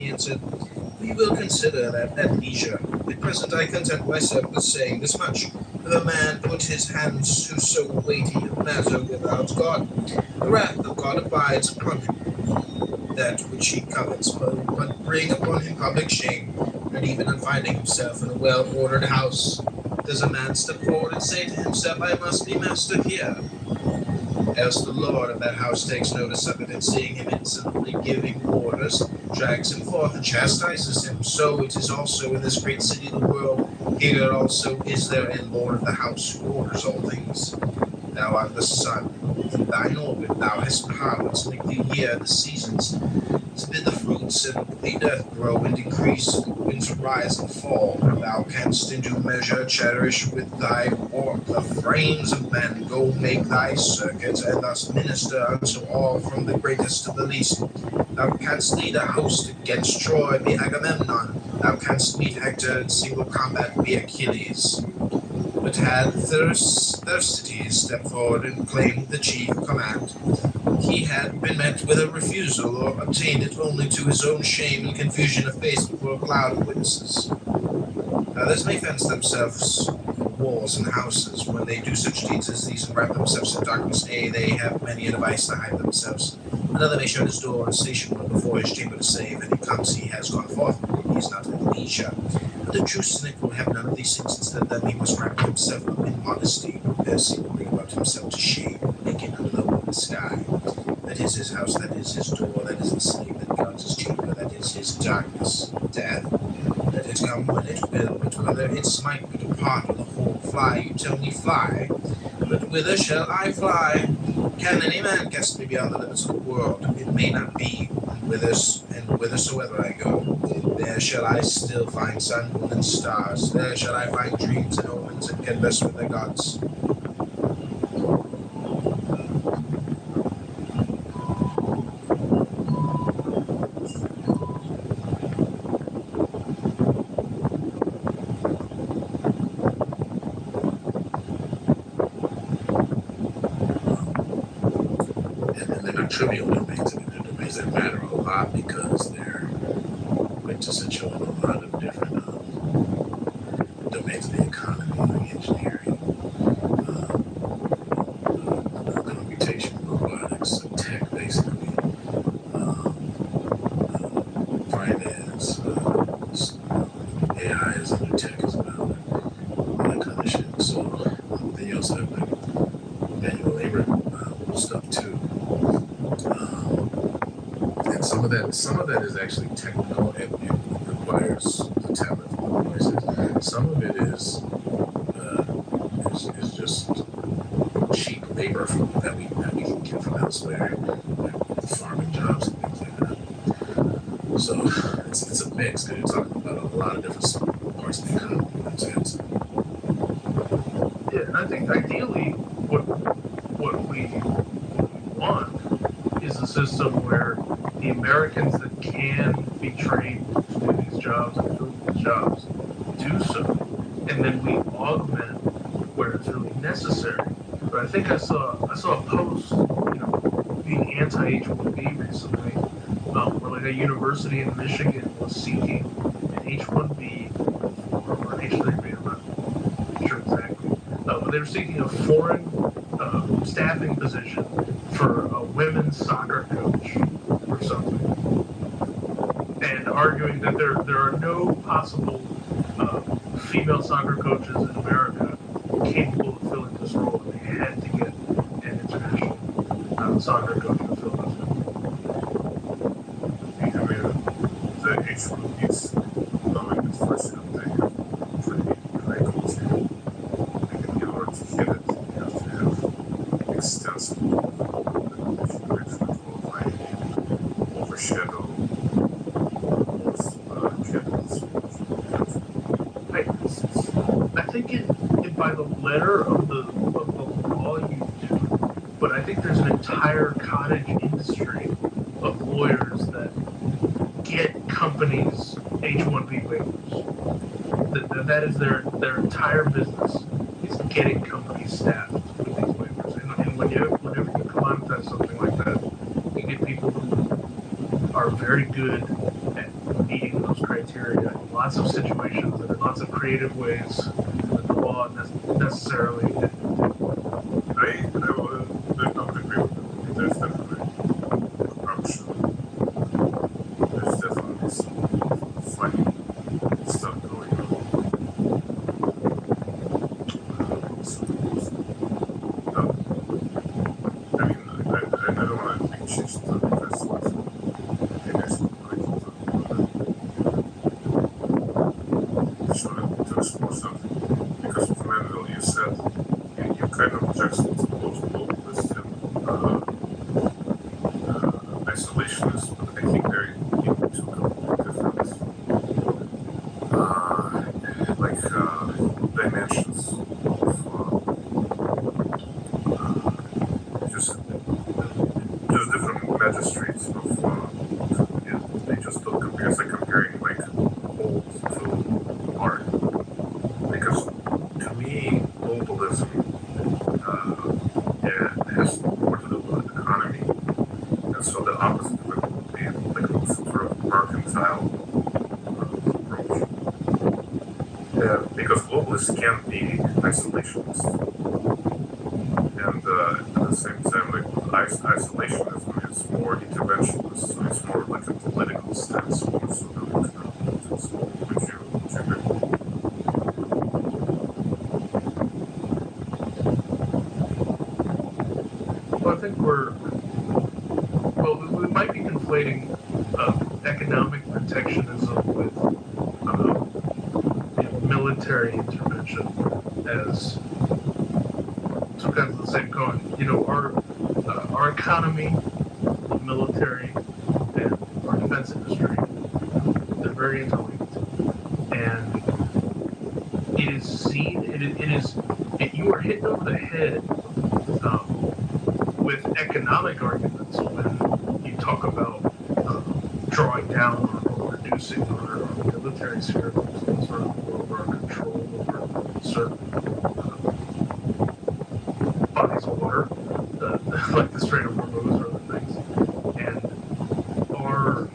he answered, "We will consider that at leisure. At present I content myself with saying this much. If a man put his hands to so weighty a matter without God, the wrath of God abides upon him. That which he covets will but bring upon him public shame, and even on finding himself in a well-ordered house, does a man step forward and say to himself, I must be master here? Else the lord of that house takes notice of it, and seeing him insolently giving orders, drags him forth and chastises him. So it is also in this great city of the world. Here also is there a lord of the house who orders all things. Thou art the sun. In thine orbit thou hast power to make the year, the seasons, to bid the fruits and the earth grow and decrease, and the winds rise and fall. Thou canst in due measure cherish with thy orb the frames of men. Go make thy circuit, and thus minister unto all, from the greatest to the least. Thou canst lead a host against Troy, be Agamemnon. Thou canst meet Hector in single combat, be Achilles. But had Thersites stepped forward and claimed the chief command, he had been met with a refusal, or obtained it only to his own shame and confusion of face before a cloud of witnesses. Others may fence themselves walls and houses when they do such deeds as these and wrap themselves in darkness. Nay, they have many a device to hide themselves. Another may shut his door and station one before his chamber to say, if he comes, he has gone forth, he is not at leisure. But the true cynic will have none of these things. Instead, then he must wrap himself up in modesty, as he will bring about himself to shame, naked under the open sky. That is his house, that is his door, that is the slave that guards his chamber, that is his darkness, death. Let it come when it will, but whether it smite me depart with a whole fly, you tell me fly, but whither shall I fly? Can any man cast me beyond the limits of the world? It may not be, and whithersoever I go, there shall I still find sun, moon, and stars. There shall I find dreams and omens, and converse with the gods. Trivial domains, and they're domains that matter a lot because they're quintessential in a lot of different domains of the economy, like engineering, computation, robotics, tech, basically, finance, AI is under tech as well, all that kind of shit. So then you also have like manual labor stuff too. And some of that is actually technical and it requires the talent from other places. Some of it is just cheap labor that we can get from elsewhere, like farming jobs and things like that. So it's a mix because you're talking about a lot of different parts of the economy in that sense. Yeah, and I think ideally what we want is a system where the Americans that can be trained to do these jobs and fill these jobs do so, and then we augment where it's really necessary. But I think I saw a post, being anti-H-1B recently, where like a university in Michigan was seeking an H-1B or an H-3B, I'm not sure exactly, but they were seeking a foreign staffing position for a women's soccer coach or something, and arguing that there are no possible female soccer coaches in America capable of filling this role, and they had to get an international soccer coach to fill this role. I mean, the H1 is like the first thing for the coaching. In order to get it, you have to have extensive knowledge to qualify and overshadow most candidates. I think it by the letter of the law you do, but I think there's an entire cottage industry of lawyers that get companies H-1B waivers. That is their entire business, is getting companies staffed with these waivers. And whenever you commoditize something like that, you get people who are very good at criteria in lots of situations and in lots of creative ways that the law necessarily didn't do. I don't agree with that. There's definitely corruption. There's definitely some funny stuff going on. I mean, I don't want to be changed to because I think I should to explore something. Because of Mandel, you said you kind of juxtaposed globalist and isolationist, but I think they're two completely different dimensions of just different magistrates of they just don't compare. It's like comparing like old to art. Because to me, globalism has more to do with the economy, and so the opposite of it would be like a sort of mercantile approach. Because globalists can be isolationists, and at the same time, like isolationism is more interventionist, so it's more like a political stance more so than economic. So would you agree? Well, I think we might be conflating economic protectionism with military intervention as two kinds of the same coin. Our economy, the military, and our defense industry, they're very interlinked. And it is seen, you are hitting over the head with economic arguments when you talk about drawing down or reducing our military sphere sort of our control over certain bodies of water, like the Strait of Hormuz or other things. And our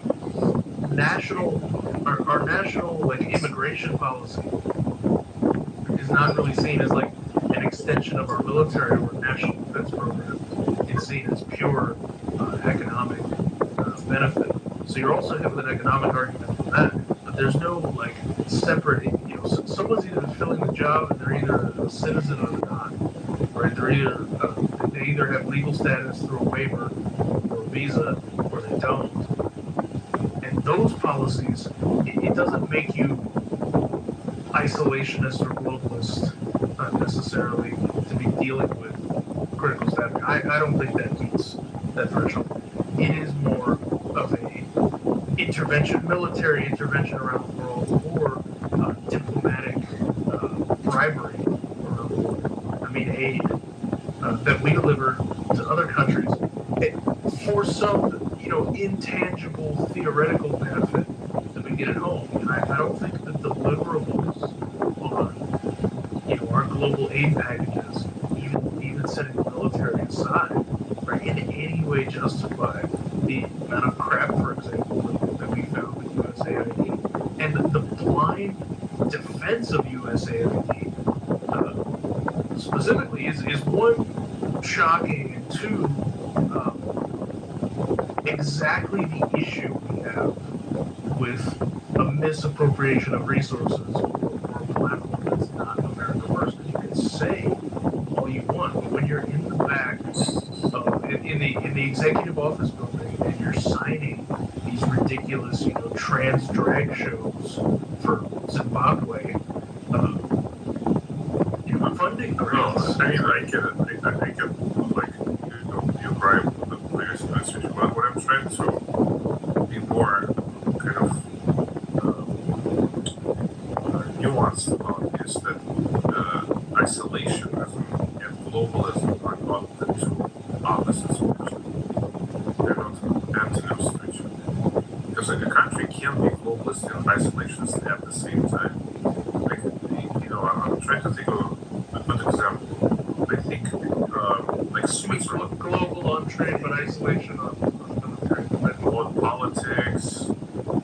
national like immigration policy is not really seen as like an extension of our military or national defense program. It's seen as pure economic benefit. So you're also having an economic argument for that, but there's no like separate. Someone's either filling the job and they're either a citizen or they're not. Right? They either have legal status through a waiver or a visa, or they don't. And those policies, it doesn't make you isolationist or globalist necessarily to be dealing with critical status. I don't think that meets that threshold. It is more of a military intervention around the world, or diplomatic bribery around the world. I mean, aid that we deliver to other countries for some, intangible theoretical benefit that we get at home. And I don't think that the deliverables on, our global aid packages, even setting the military aside, right, in any way justify the amount of crap, for example, that we found with USAID. And the blind defense of USAID specifically is one, shocking, and two, exactly the issue we have with a misappropriation of resources or a platform that's not America First. Because you can say all you want, but when you're in the back of in the executive office building and you're signing these ridiculous, trans drag shows for Zimbabwe, funding grants. No, I mean, I get it. I get, like, you gripe with the previous message, but what I'm trying to be more kind of nuanced about is that isolationism and globalism are not the two opposites of each other. They're not antonyms to each other. Because like, a country can be globalist and isolationist at the same time. Like, I'm trying to think of a good example. I think, like Switzerland. Global on trade, but isolation on military. On politics.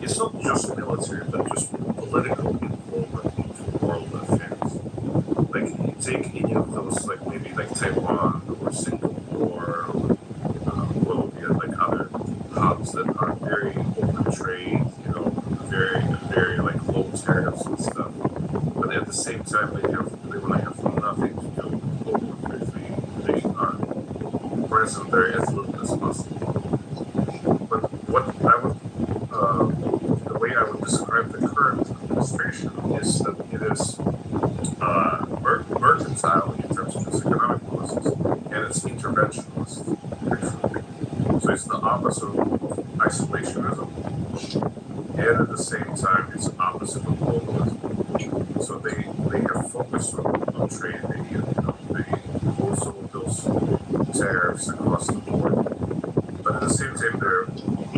It's not just military, but just political involvement into world affairs. Like you take any of those, like maybe like Taiwan or Singapore, or what would be like other hubs that are very open trade, very like low tariffs and stuff. But at the same time, they want to have nothing to do with global affairs. They are present there as little as possible. But what I would, the way I would describe the current administration is that it is mercantile in terms of its economic policies, and it's interventionist, actually. So it's the opposite of isolationism, and at the same time, it's opposite of globalism. So they have focused on trade. They impose all those tariffs across the board, but at the same time, they're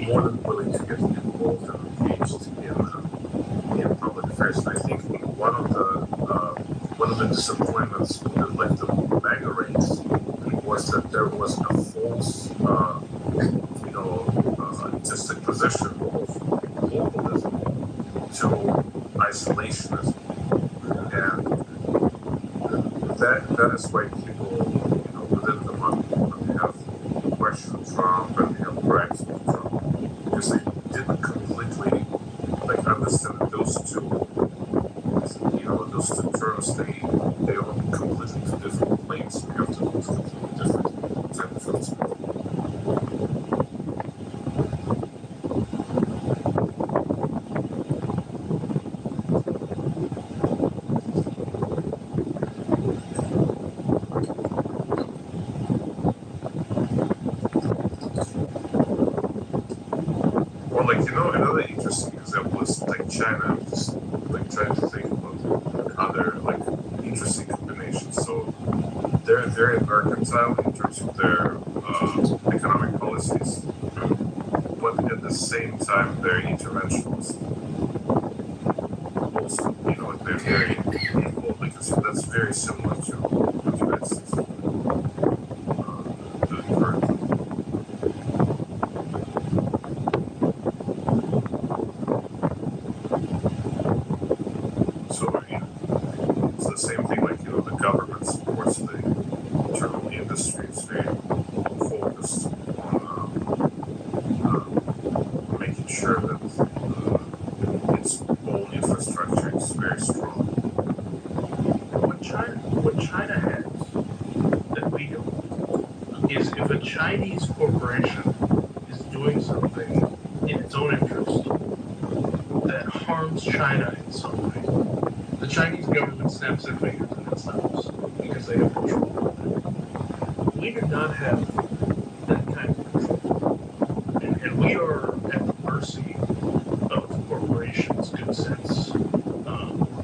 more than willing to get involved and engaged in public affairs. And I think one of the disappointments that led to MAGA race was that there was a false, juxtaposition of globalism to isolationism, and that is why people, within the month have questioned Trump and have gripes with Trump because they didn't completely like understand those two terms. They are completely two different planes. We have to move completely different type of things. Or another interesting example is like China. I'm just like trying to think about other like interesting combinations. So they're very mercantile in terms of their economic policies, but at the same time they're interventionist. Also, they're very involved because that's very similar to the United States. The current. So it's the same thing. Like the government supports the internal industry. It's very focused on making sure that its whole infrastructure is very strong. What China has that we don't is if a Chinese corporation is doing something in its own interest that harms China in some way, the Chinese government snaps their fingers and it stops because they have control of it. We do not have that kind of control. And we are at the mercy of corporations' good sense,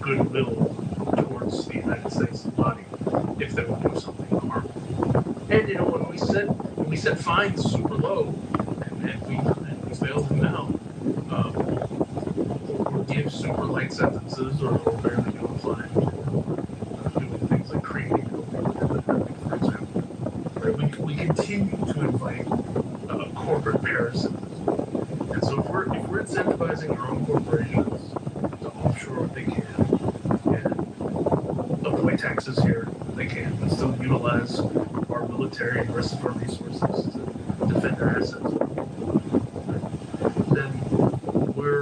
goodwill towards the United States body if they will do something harmful. And when we set fines super low and we bail them out, or give super light sentences or barely do a fine for doing things like creating for example. Right? We continue to invite corporate parasitism. And so if we're incentivizing our own corporations to offshore what they can and avoid taxes here if they can, but still utilize our military and the rest of our resources to defend their assets, then we're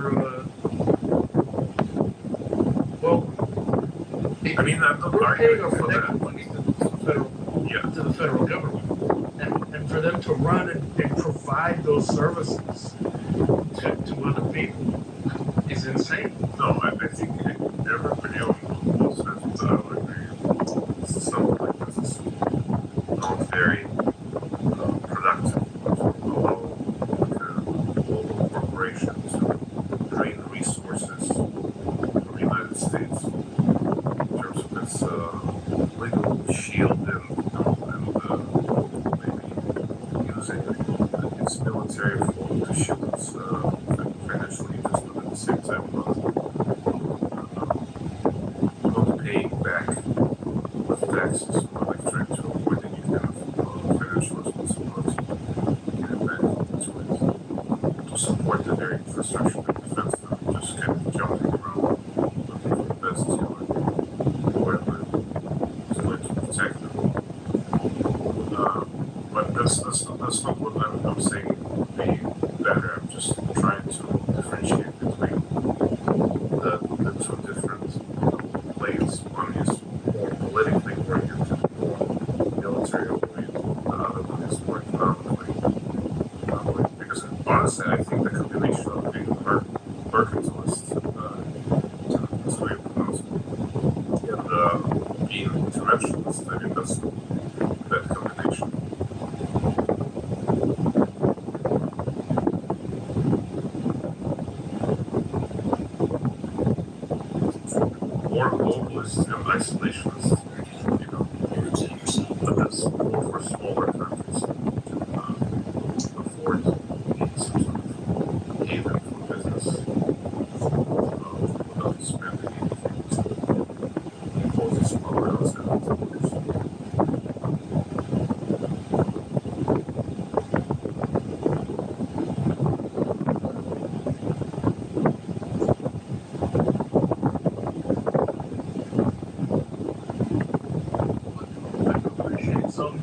I'm not we're paying arguing our for connected that. money to the federal government, and for them to run and provide those services to other people is insane. No, I think everybody on both sides of the agree. Something like this is not very productive to allow global corporations to drain resources from the United States in terms of its legal shield and maybe using its military force to shield its financial interests, but at the same time not paying back with taxes, or like trying to avoid any kind of financial responsibility getting back to it to support the very infrastructure and defense that we just kind fundamentalist, that's the way you pronounce it, and being an interventionist. I mean, that's that combination. More globalist and isolationist, but that's more for smaller countries to afford being some sort of haven for business without spending anything to impose its power outside of its borders. I do appreciate some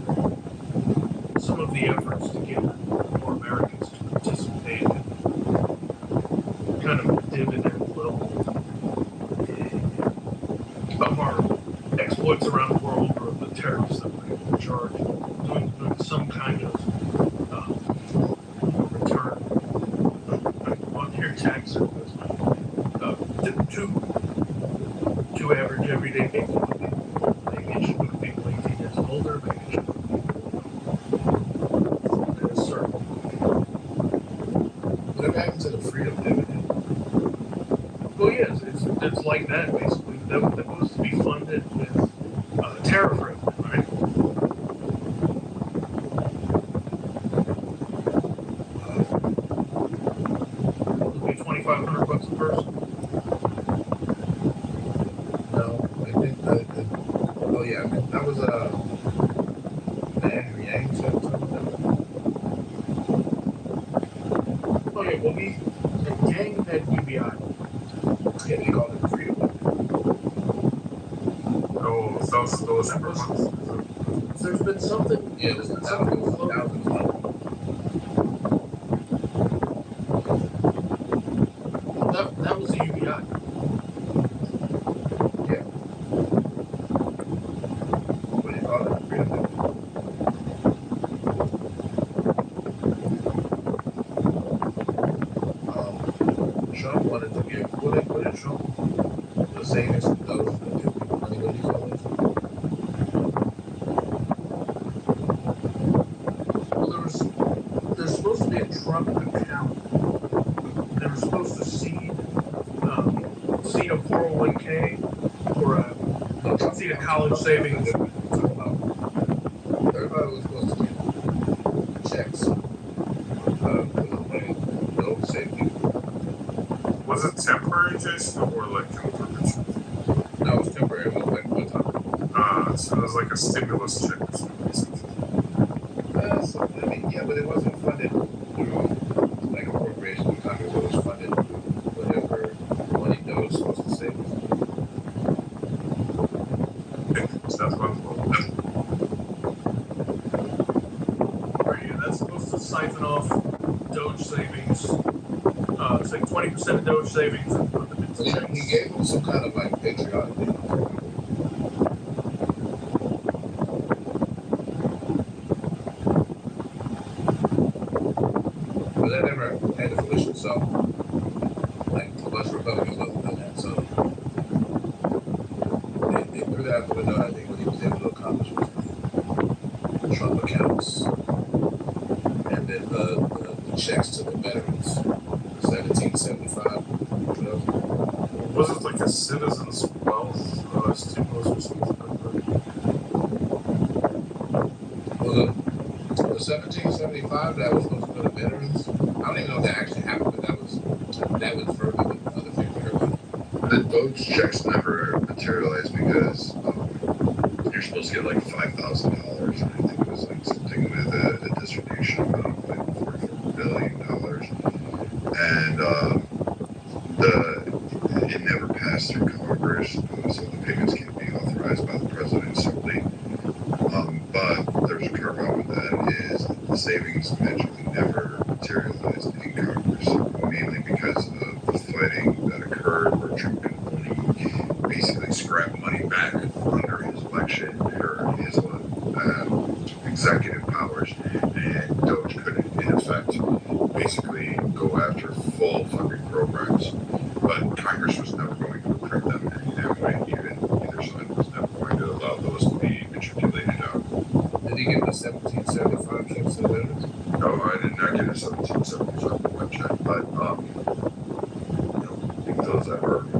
of the efforts to get more Americans to participate in kind of dividend level of our exploits around the world or the tariffs that we're able to charge, doing some kind of return on your tax service to average everyday people. Maybe it should look at people 18 years older, maybe it should look at a certain. Whatever happened to the freedom dividend? Well, yes, it's like that basically. That was to be funded with tariff revenue, right? It would be $2,500 a person. No, I think oh yeah, I mean, that was the Andrew Yang said something about Oh yeah, well the gang had UBI. yeah, they called it freedom. Oh, those separate ones. There's been something. Yeah, There's been that something was floating. 2012. That was the UBI. Yeah. What do you call it? Freedom dividend. Trump wanted to give what did Trump the savings to those that give people money, what do you call it? Well, there's supposed to be a Trump account. They were supposed to seed a 401k or seed a college savings. Everybody was supposed to get checks for the money, those savings. Was it temporary, Jason, or like in perpetuity? No, it was temporary. It was like one time. So it was like a stimulus check or something. So, I mean, yeah, but it wasn't funded through like appropriation of Congress. It was funded through whatever money those was supposed to save. So that's one. Right, yeah, that's supposed to siphon off Doge savings. It's like 20% of Doge savings and put them into So checks. he gave them some kind of like patriotic thing. But that never had to fruition, so like a bunch of Republicans wasn't doing that. So they threw that out the window. I think what he was able to accomplish was the Trump accounts and then the checks to the veterans, 1775. Was it like a citizen's wealth stimulus or something like that? Well, the 1775 that was supposed to go to veterans. I don't even know if that actually happened, but that went further than other things we heard about. The Doge checks never materialized because you're supposed to get like $5,000. I think it was like something with a distribution amount of like $44 billion. And it never passed through Congress, so the payments can't be authorized by the president solely. But there's a carve-out with that is the savings magically never materialized in Congress, mainly because of the fighting that occurred where Trump could only basically scrap money back under his election or his executive powers, and Doge could, in effect, basically go after full funding programs.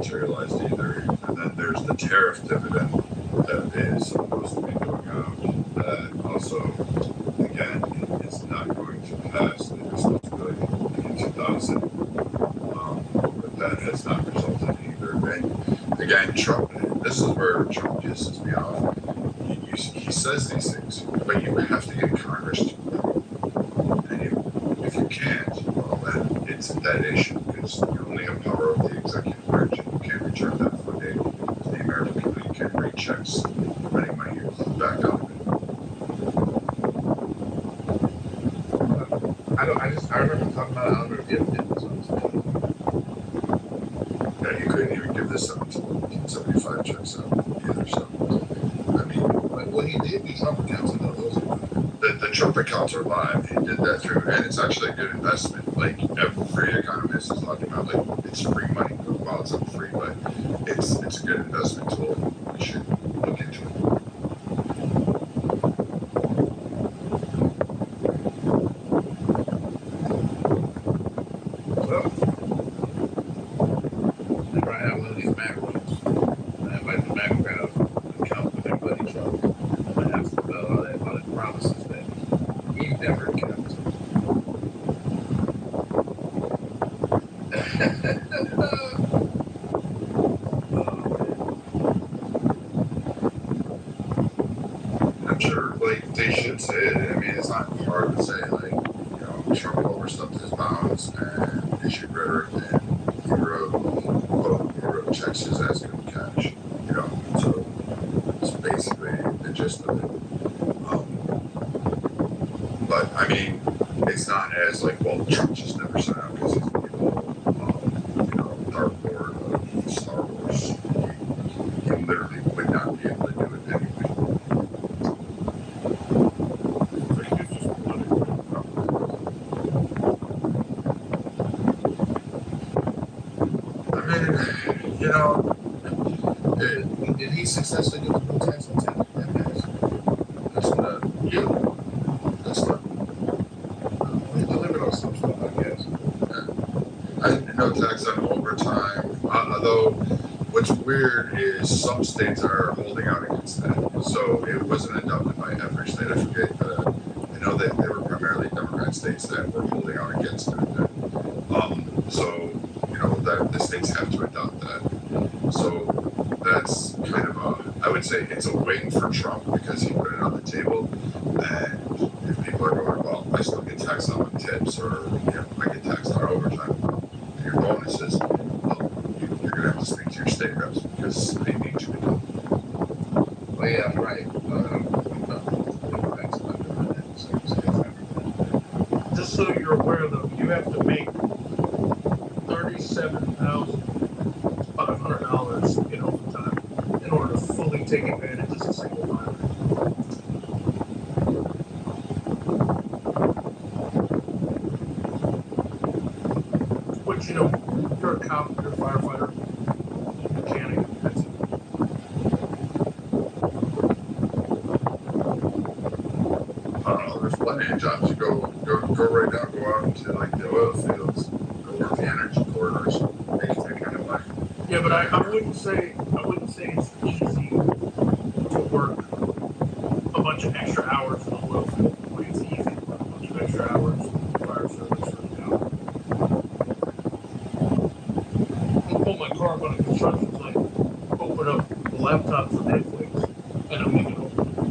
materialized either. And then there's the tariff dividend that is supposed to be going out. That also, again, is not going to pass. It was supposed to be in 2000, but that has not resulted either. And again, Trump. This is where Trump pisses me off. He says these things, but you have to get Congress to approve. And if you can't, well, then it's that issue because you only have power of the executive branch and you can't return that funding to the American people. You can't write checks for any money back out of it. I remember talking about it. I don't remember if you ever did this on this. Yeah, you couldn't even give the 1775 checks out either. So, I mean, Well, he did do Trump accounts and those. the Trump accounts are live. He did that through, and it's actually a good investment. Like every economist is talking about, like it's free money. Well, it's not free, but it's a good investment tool. We should look into it. Well, whenever I have one of these macros, I invite the macro account with everybody Trump. I'm gonna ask them about all the promises that he never kept. I'm sure, like they should say it. I mean, it's not hard to say, like Trump overstepped his bounds and issued rhetoric, and he wrote checks his ass in cash. So it's basically the gist of it. But I mean, it's not as like, well, Trump just never signed out because he's the dark lord of Star Wars. He literally would not be able to do it anyway. So he was just politically Did he successfully do the blue tax on tech? That's not you. That's not. He delivered on some stuff, I guess. No tax on overtime. Although, what's weird is some states are holding out against that. So it wasn't adopted by every state. I forget. I know that they were primarily Democrat states that were holding out against it. So that the states have to adopt that. So that's kind of I would say it's a win for Trump because he put it on the table. And if people are going, well, I still get taxed on my tips, or I get taxed on overtime, and your bonuses, well, you're gonna have to speak to your state reps because they need you to do it. Well, yeah, right. Just so you're aware, though, you have to make $37,500 in overtime in order to fully take advantage as a single filer. Which, you're a cop, you're a firefighter, mechanic, that's it. I don't know. There's plenty of jobs. You go right now. Go out into like the oil fields. Go work the energy corridors. Make that kind of money. Yeah, but I wouldn't say it's easy to work a bunch of extra hours in the oil field. Like it's easy to work a bunch of extra hours in fire service or I pull my car up on a construction site, open up the laptop for Netflix, and I'm leaving open.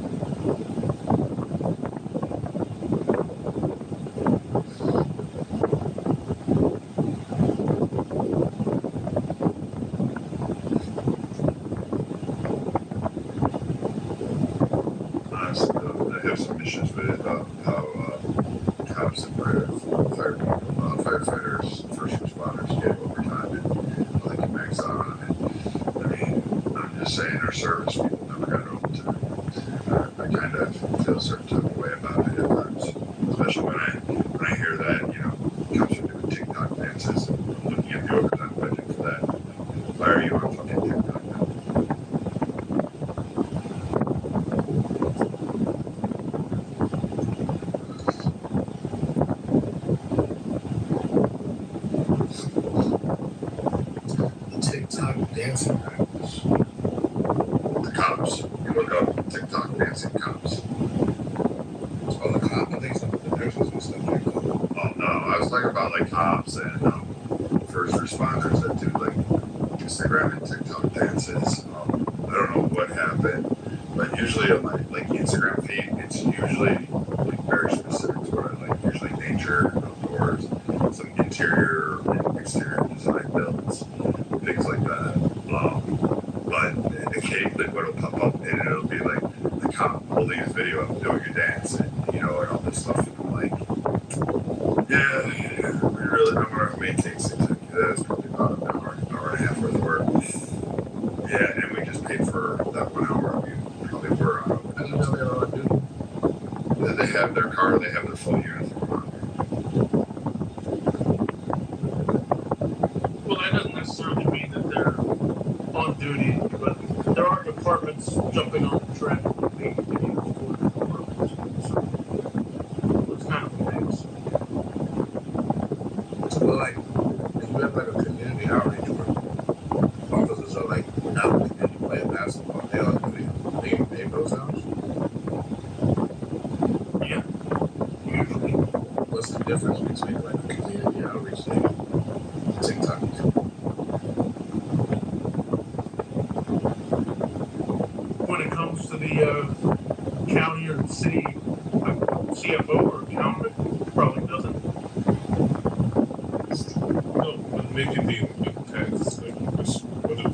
Honestly, I have some issues with how cops and firefighters, first responders get overtime and they can max out on it. I mean, I'm just saying our service people never got overtime. I kind of feel a certain type of way about it at times, especially when I hear that cops are doing TikTok dances and looking at the overtime budget for that. Why are you on fucking TikTok now? TikTok dancing practice. The cops. You look up TikTok dancing cops. Oh, the cop? I think some of the nurses and stuff like that. Oh no, I was talking about like cops and first responders that do like Instagram and TikTok dances. I don't know what happened, but usually on my like Instagram feed, it's usually like very specific to what I like. Usually nature, outdoors, some interior and exterior design builds, things like that. But occasionally what'll pop up and it'll be like the cop holding his video of doing a dance and and all this stuff. And I'm like, yeah, we really don't want to maintain things like that. It's probably about an hour and a half worth of work. Yeah, and we just paid for that 1 hour. I mean, probably were on I didn't know they were on duty. They have their car, they have their full uniform on. Well, that doesn't necessarily mean that they're on duty, but there are departments jumping on the trend of being videos for the departments. So it's kind of a mix. Well, like, if you have like a community outreach where officers are like out in the community playing basketball, they on duty. They those hours. Yeah, usually. What's the difference between like a community outreach thing and TikTok? When it comes to the county or the city CFO or accountant, probably doesn't. Well, they can be with tax. Like,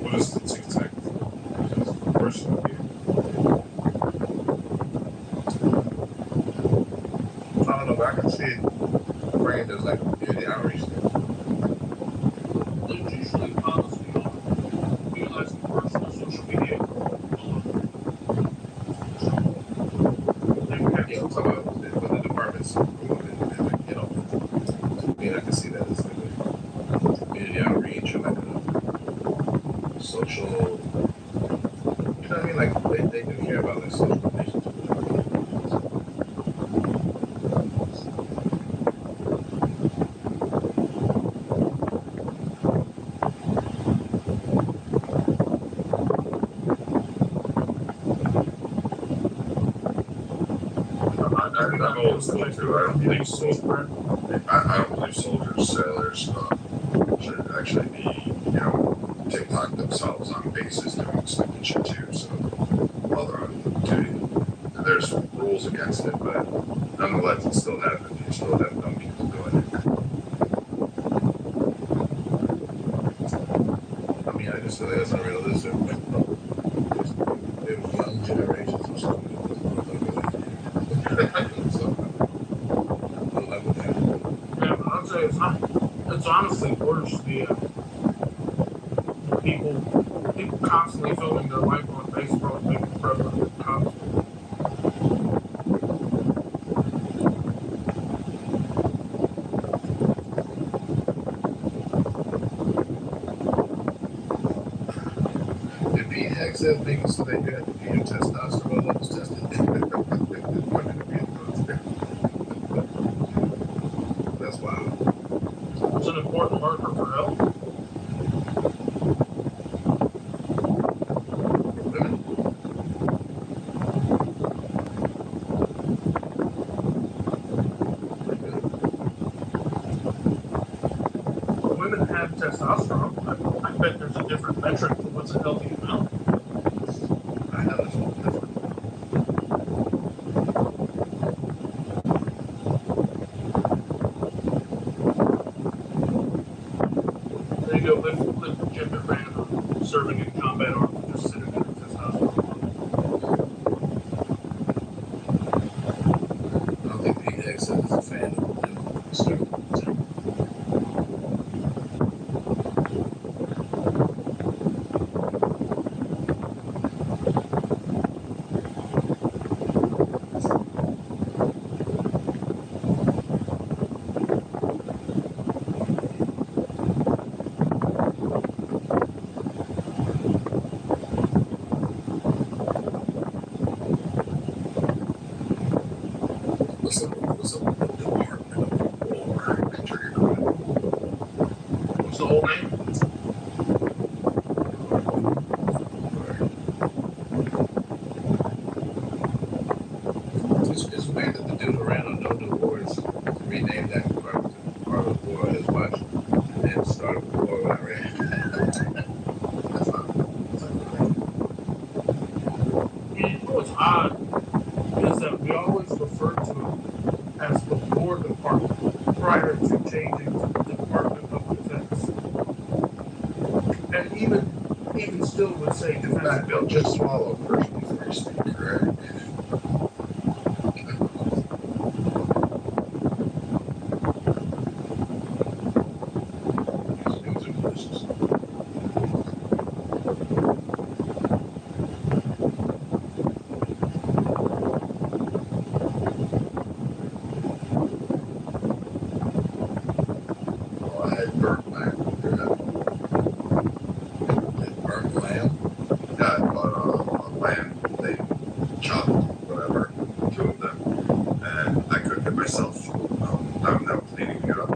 what is the TikTok personal here? I don't know, but I can see it bringing there's like a community outreach thing. There's usually policy on utilizing personal social media. Yeah, I'm talking about when the departments go and like, you know, to me, I can see that as like a community outreach or like a social, you know what I mean? Like they do care about like social relationships. I've always thought too. I don't believe I don't believe soldiers, sailors should actually be, TikTok themselves on bases doing stupid shit too. So while they're on duty, there's rules against it, but nonetheless, it still happens. You still have dumb people doing it. I mean, I just feel like that's unrealistic. It was young generations or something. So, I love that. Yeah, but I'd say it's honestly worse the people constantly filming their life on Facebook and making fun of cops. Did Pete access being so that you had to get your testosterone levels tested? That's wild. It's an important marker for health. For women. Women have testosterone. I bet there's a different metric for what's a healthy amount. I know that's all different. There you go, lift gender ban on serving in combat arms, just sitting there with testosterone. I don't think Pete access is a fan of steroids. odd is that we always refer to it as the War Department prior to changing to the Department of Defense. And even still would say defense bill. Just swallow first before you speak, correct? These are delicious. Oh, I had burnt lamb. Burnt lamb. Yeah, I bought a lamb. They chopped whatever, two of them, and I cooked it myself. I'm now cleaning it up.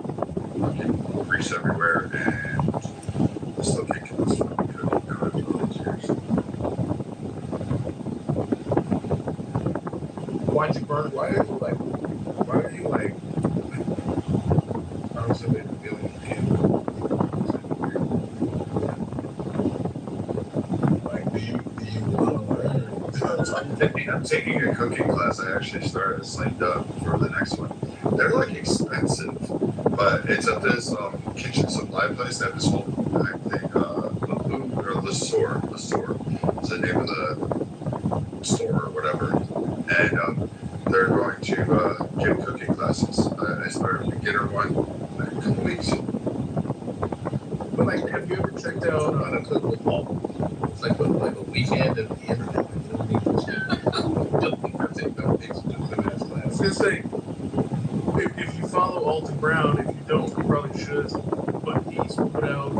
Fucking grease everywhere, and I still can't get this fucking cooking out after all these years. Why'd you burn it? Why are you like? Why are you like? I was a bit feeling like, do you want to learn? I'm taking a cooking class. I actually started signed up for the next one. They're like expensive, but it's at this kitchen supply place. They have this whole back thing, Le Sour is the name of the store or whatever, and they're going to give cooking classes. I started a beginner one in a couple weeks. But like, have you ever checked out how to cook with Paul? It's like a weekend of the internet. I was gonna say, if you follow Alton Brown, if you don't, you probably should. But he's put out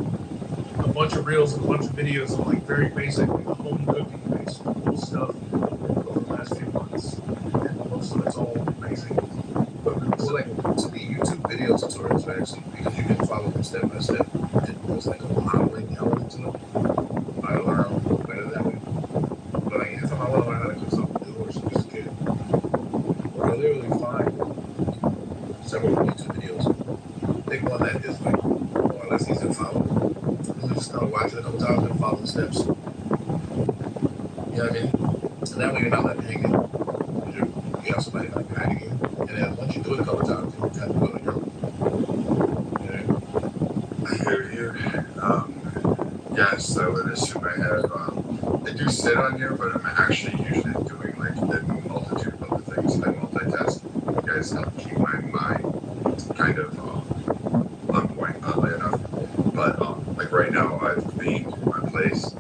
a bunch of reels and a bunch of videos of like very basic home cooking based cool stuff over the last few months. And most of it's all amazing. But so like to me, YouTube video tutorials are actually because you can follow them step by step. There's like a modeling element to it. I learn a little better that way. But like anytime I want to learn how to cook something new or something just good, I literally find several YouTube videos. Pick one that is like more or less easy to follow. And just kind of watch it a couple times and follow the steps. You know what I mean? And that way you're not letting it hang in. You have somebody like guiding you. And then once you do it a couple times, you kind of do it on your own. I hear you. Yes, I would assume I have. They do sit on you, but I'm actually usually doing like a multitude of other things. I multitask. You guys help keep my mind kind of on point, oddly enough. But like right now, I've cleaned my place.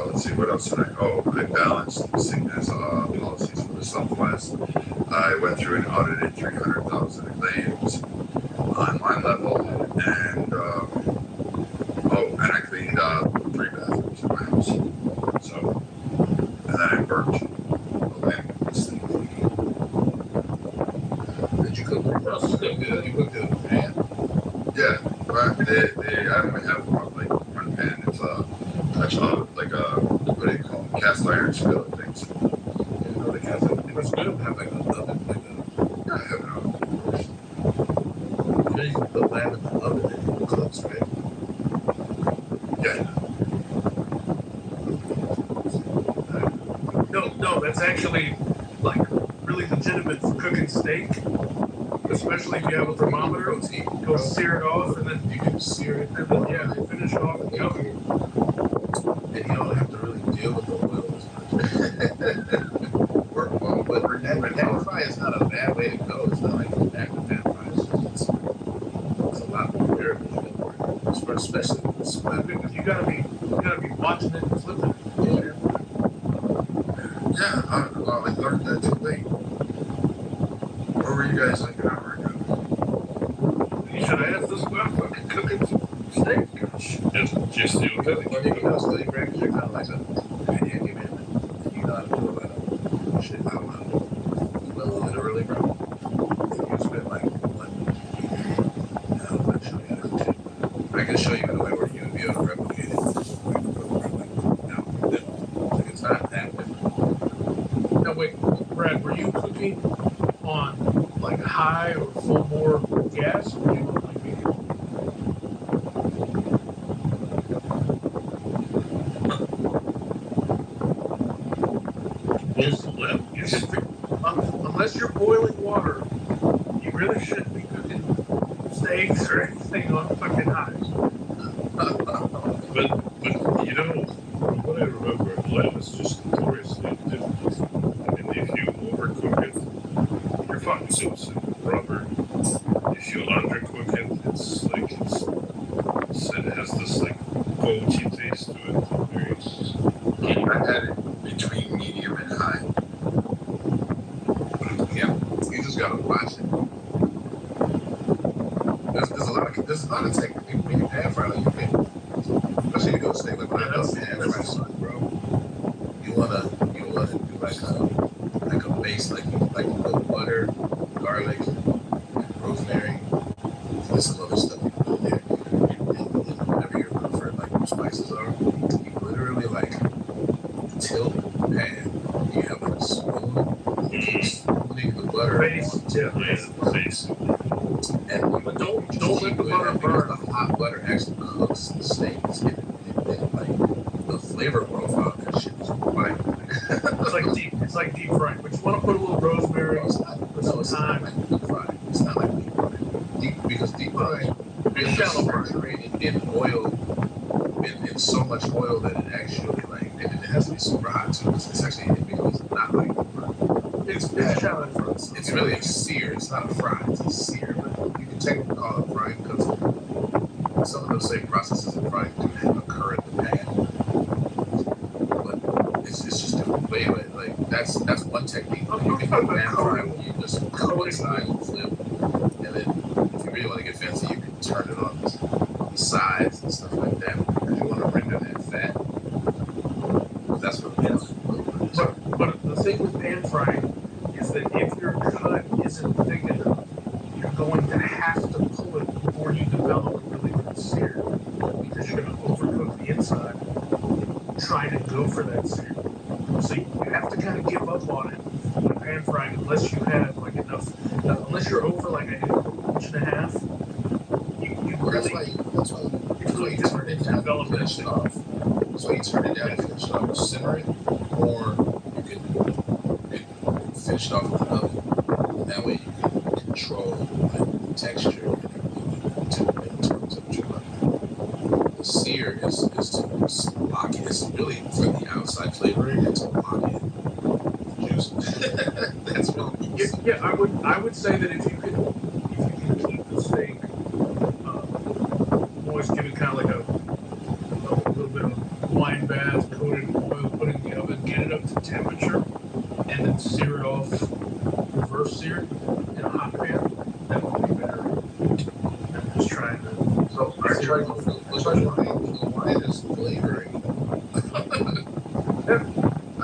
Let's see, what else did I? Oh, I balanced sickness policies for the Southwest. I went through and audited 300,000 claims on my level, and and I cleaned 3 bathrooms in my house. So, and then I burnt a lamb instead of cleaning. Did you cook pretty well? Good. You cooked it in a pan. Yeah, but I only have one pan. It's like a what do you call them? Cast iron skillet things. You know, the cast iron. It was good to have like an oven, Yeah, I have an oven, of course. you can put lamb in the oven and it cooks, right? Yeah. No, that's actually like really legitimate for cooking steak, especially if you have a thermometer. Protein. Go sear it off, and then You can sear it, and then yeah, they finish it off in the oven. and you don't have to really deal with the oil as much. Work well, but Pan fry is not a bad way to go. It's not like an active pan fry. It's a lot more variable, especially with the split. You gotta be watching it and flipping it. Yeah. yeah, I learned that too late. Where were you guys like an hour ago? You should have asked this about fucking cooking steak. Just do it. Well, you know, so you break you're kind of like a Yankee man. You know how to do it, but shit, I don't know. Well, literally, bro. You spend like what? I'm not show you how to cook it. I can show you in a way where you'll be able to replicate it. Like, it's not that different. Now wait, Brad, were you cooking on like high or full bore gas, or were you on like medium? You should be, unless you're boiling water, you really shouldn't be cooking steaks or anything on fucking highs. But you know, from what I remember, lamb is just notoriously difficult. I mean, if you overcook it, you're fucking so rubber. If you undercook it, it has this like goaty taste to it. Very, I had it between medium and high. Yeah, you just gotta watch it. There's a lot of technique. People make it pan fry like you can. Especially if you do a steak like when I do pan fry stuff, bro. You wanna do like a base like you put butter, garlic, rosemary. There's some other stuff you put in there. And whatever your preferred like spices are, you literally like tilt the pan. You have like a spoon, spooning the butter. Base, yeah. face. And But don't let the it butter because burn. the hot butter actually cooks the steak. It's getting like the flavor profile of that shit is right. It's like deep frying. But you want to put a little rosemary, It's not like deep frying. It's not like deep frying. Because deep frying is shallow fry. saturated in oil, in so much oil that it actually like it has to be super hot too. It's actually because it's not like deep frying. It's shallow fry. It's really a sear. It's not a fry. It's a sear. But you can technically call it frying because some of those same processes in frying do occur in the pan. But it's just different way. Like that's one technique. You can do pan fry where you just coat inside and flip, and then if you really want to get fancy, you can turn it on the sides and stuff like that because you want to render that fat. But that's what it is. But the thing with pan frying is that if your cut isn't thick enough, you're going to have to pull it before you develop a really good sear because you're going to overcook the inside trying to go for that sear. So you have to kind of give up on it with pan frying unless you have like enough, unless you're over like an inch and a half. You That's really, why you turn it down and finish it off. That's why you turn it down and finish it off. Simmer it, or you can finish it off with an oven. And that way you can control like, the texture and everything in terms of your oven. The sear is to lock it. It's really for the outside flavoring and to lock in the juice. That's really yeah, I would say that if you can keep the steak moist, give it kind of like a little bit of wine bath, coat it in oil, put it in the oven, get it up to temperature, and then sear it off, reverse sear it in a hot pan, that would be better. I'm just trying to. So I tried the wine is flavoring.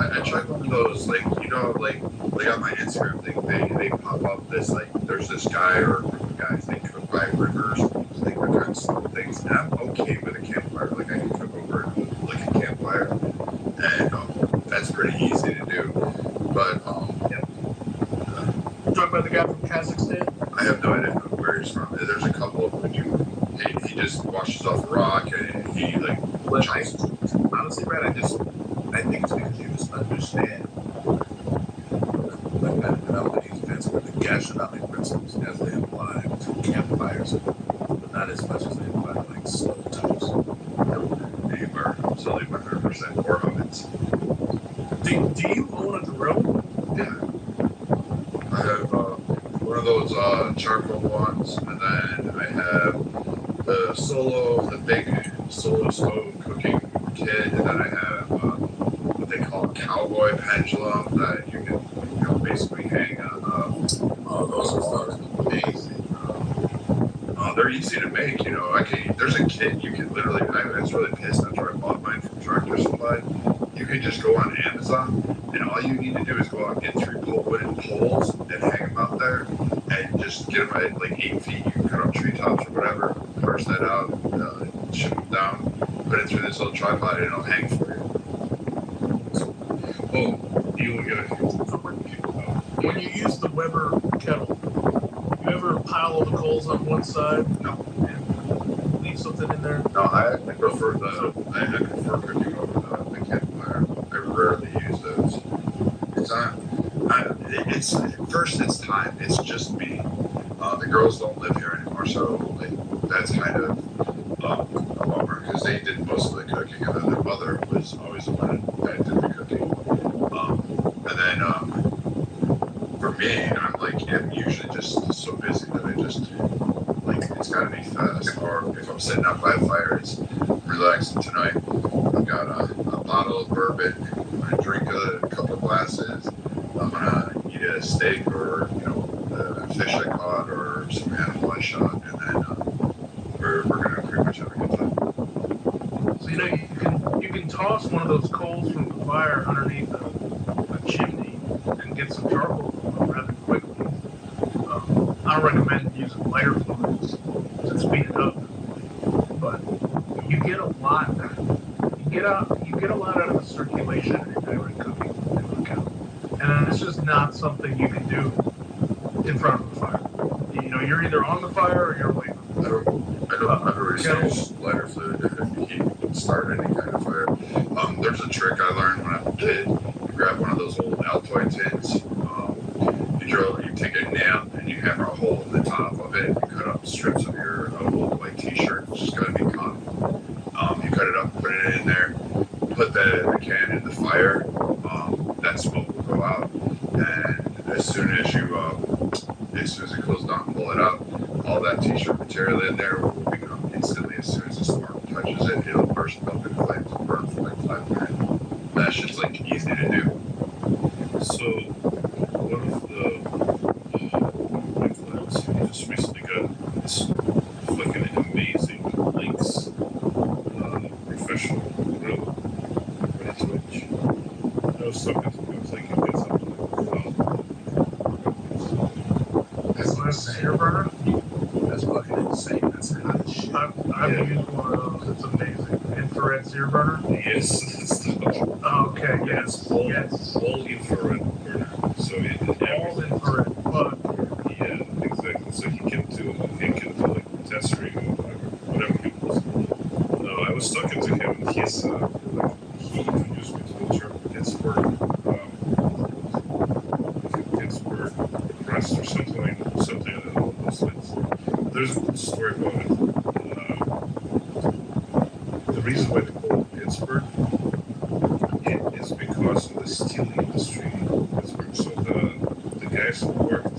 I tried one of those, like, you know, like on my Instagram thing, they pop up this, like, there's this guy or group of guys, they cook by rivers, so they cook on slow things, and I'm okay with a campfire, like, I can cook over, like, a campfire, and that's pretty easy to do, but, Talk about the guy from Kazakhstan? I have no idea where he's from. There's a couple of them he just washes off the rock, and he, like, Honestly, Brad, I think it's because you just understand like Melodies fancy with the gastronomic principles as they apply to campfires, but not as much as they apply to like stove tops. They were absolutely 100% or ovens. Do you own a grill? Yeah. I have one of those charcoal ones, and then I have the big solo stove cooking kit, and then I have what they call a cowboy pendulum that you can basically hang on. Those are amazing. They're easy to make, there's a kit you can literally. I was really pissed after I bought mine from Tractor Supply. You can just go on Amazon, and all you need to do is go out and get 3 wooden poles and hang them out there, and just get them at like 8 feet. You can cut up treetops or whatever, parse that out, ship them down, put it through this little tripod, and it'll hang for you. Oh, you will get a few. When you use the Weber kettle, you ever pile all the coals on one side? No. And leave something in there? No, I prefer cooking over the campfire. I rarely use those. It's it's first it's time. It's just me. The girls don't live here anymore, so like that's kind of a bummer because they did most of the cooking, and then their mother was always the one that did the cooking. And then for me, I'm usually just so busy that I just like it's got to be fast. Or if I'm sitting out by a fire, it's relaxing tonight. I've got a bottle of bourbon. I'm gonna drink a couple of glasses. I'm gonna eat a steak or a fish I caught or some animal I shot, and then we're gonna pretty much have a good time. So you can toss one of those coals from the fire underneath a chimney and get some charcoal going rather quickly. I recommend using lighter fluids to speed it up, but you get a lot. You get a lot out of the circulation in your direct cooking. And it's just not something you can do in front of the fire. You're either on the fire or you're away from the fire. I've already used lighter fluid if you can start any kind of fire. There's a trick I learned when I was a kid. You grab one of those old Altoid tins. You take a nail and you hammer a hole in the top of it. You cut up strips of your old white T-shirt, which is got to be cotton. You cut it up, put it in there, put the can in the fire. That smoke will go out, and as soon as it cools down, pull it out. All that T-shirt material in there will become instantly. As soon as the spark touches it, it'll burst up in flames and burn for like 5 minutes. That shit's like easy to do. So, one of the my clients, he just recently got this fucking amazing Lynx professional grill ready to Twitch. I was talking to him, I was like, you get something like That's a sear burner. That's fucking insane. That's hot as shit. I've used one of those. It's amazing. Infrared sear burner. Yes, it's the Okay. Yes. all infrared burner. So All infrared. But yeah, exactly. So he can do like potassium or whatever he wants. No, I was talking to him and he introduced me to the term Pittsburgh crust or something along those lines. There's a good story about it. The reason why they call it Pittsburgh is because of the steel industry in Pittsburgh. So the guys who worked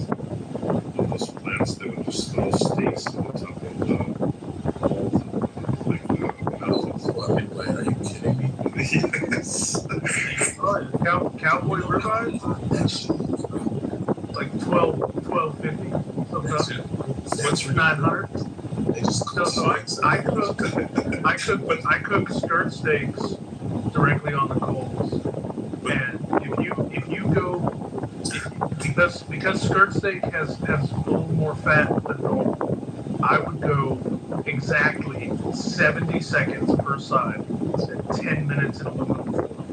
on those plants, they would just throw stakes on the top of the mountains. Are you kidding me? Yes. cowboy ribeyes, like 12.50. That's it. What's 900? They just So I cook skirt steaks directly on the coals, and if you go because skirt steak has a little more fat than normal, I would go exactly 70 seconds per side and 10 minutes in aluminum foil.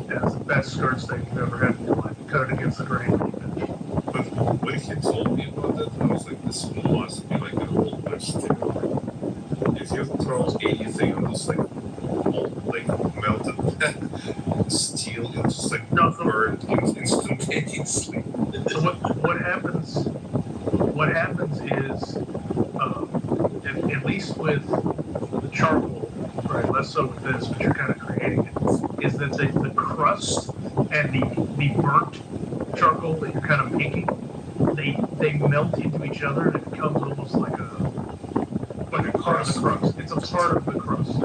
That's the best skirt steak you've ever had in your life. Cut it against the grain. But when he told me about that, I was like, this must be like an old West thing. If you throw anything on this like melted steel, it's just like burned instantaneously. So what happens? What happens is, at least with the charcoal, right? Less so with this, but you're kind of creating it. Is that the crust and the burnt charcoal that you're kind of making, they melt into each other and it becomes almost like a part of the crust. It's a part of the crust.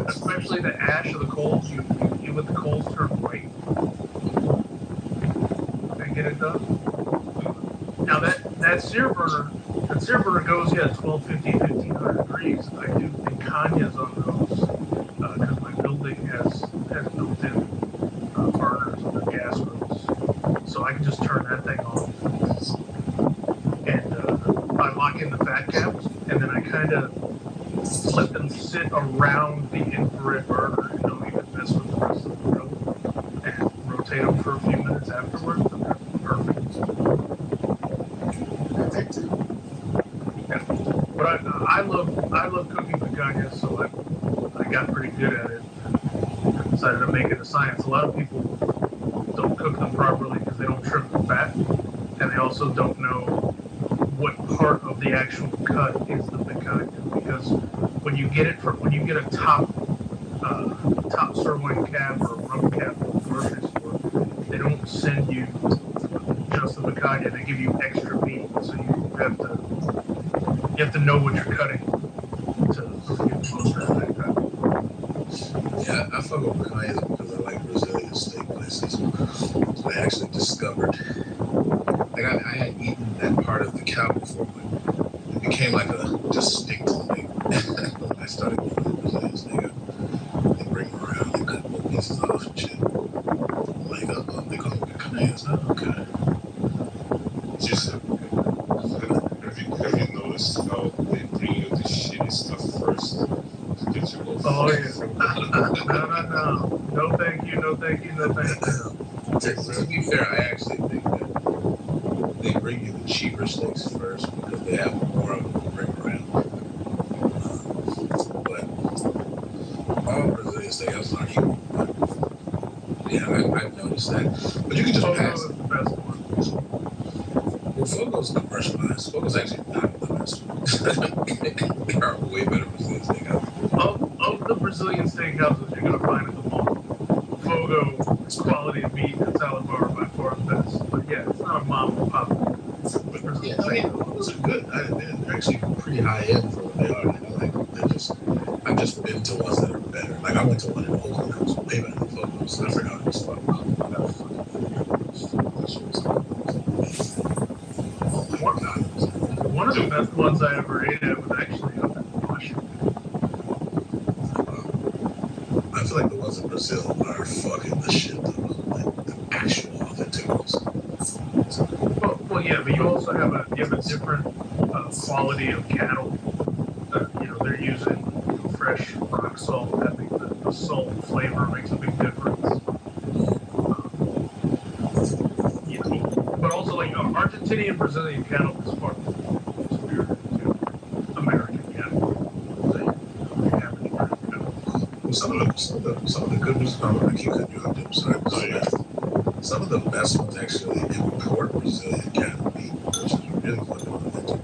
Especially the ash of the coals. You let the coals turn white and get it done. Now that sear burner goes 1250, 1500 degrees. I do picanhas on those because my building has built-in burners on the gas grills, so I can just turn that thing off and I lock in the fat caps, and then I kind of let them sit around the infrared burner and don't even mess with the rest of the grill, and rotate them for a few minutes afterwards, and they're perfect. Yeah. But I love cooking picanhas, so I got pretty good at it. I decided to make it a science. A lot of people don't cook them properly because they don't trim the fat, and they also don't know what part of the actual cut is the picanha. Because when you get a top sirloin calf or a rump calf from the grocery store, they don't send you just the picanha. They give you extra meat, so you have to know what you're cutting to get the most out of that cut. Yeah, I fuck with picanhas because I like Brazilian steak places. So I actually discovered, like I had eaten that part of the cow before, but it became like a distinct thing when I started going to Brazilian steak. They bring them around, they cut little pieces off and shit. Like, they call them picanhas. Oh, okay. Just have you noticed how they bring you the shitty stuff first to get you both? Oh yeah. No. No thank you. To be fair, I actually think that they bring you the cheaper steaks first because they have more of them to bring around. But all Brazilian steakhouses aren't equal. Yeah, I've noticed that. But you can just pass. Is the best one. Well, Fogo's commercialized. Fogo's actually not the best one. There are way better Brazilian steakhouses. Of the Brazilian steakhouses you're gonna find at the mall, Fogo quality of meat and salad bar are by far the best. But yeah, it's not a mom and pop. But yeah, I mean, those are good. They're actually pretty high end for what they are. I've just been to ones that are better. Like I went to one in Oakland that was way better than Fogo's. I forgot what it was called. One of the best ones I ever ate at was actually up in Washington. I feel like the ones in Brazil are fucking the shit though. Like the actual authentic ones. Well, yeah, but you also have a different quality of cattle. They're using fresh rock salt. I think the salt flavor makes a big difference. But also like Argentinian Brazilian cattle is far superior to American cattle. They have any cattle. Well, some of the good ones. I keep cutting you off. I'm sorry. Some of the best ones actually import Brazilian cattle meat, which is really fucking authentic.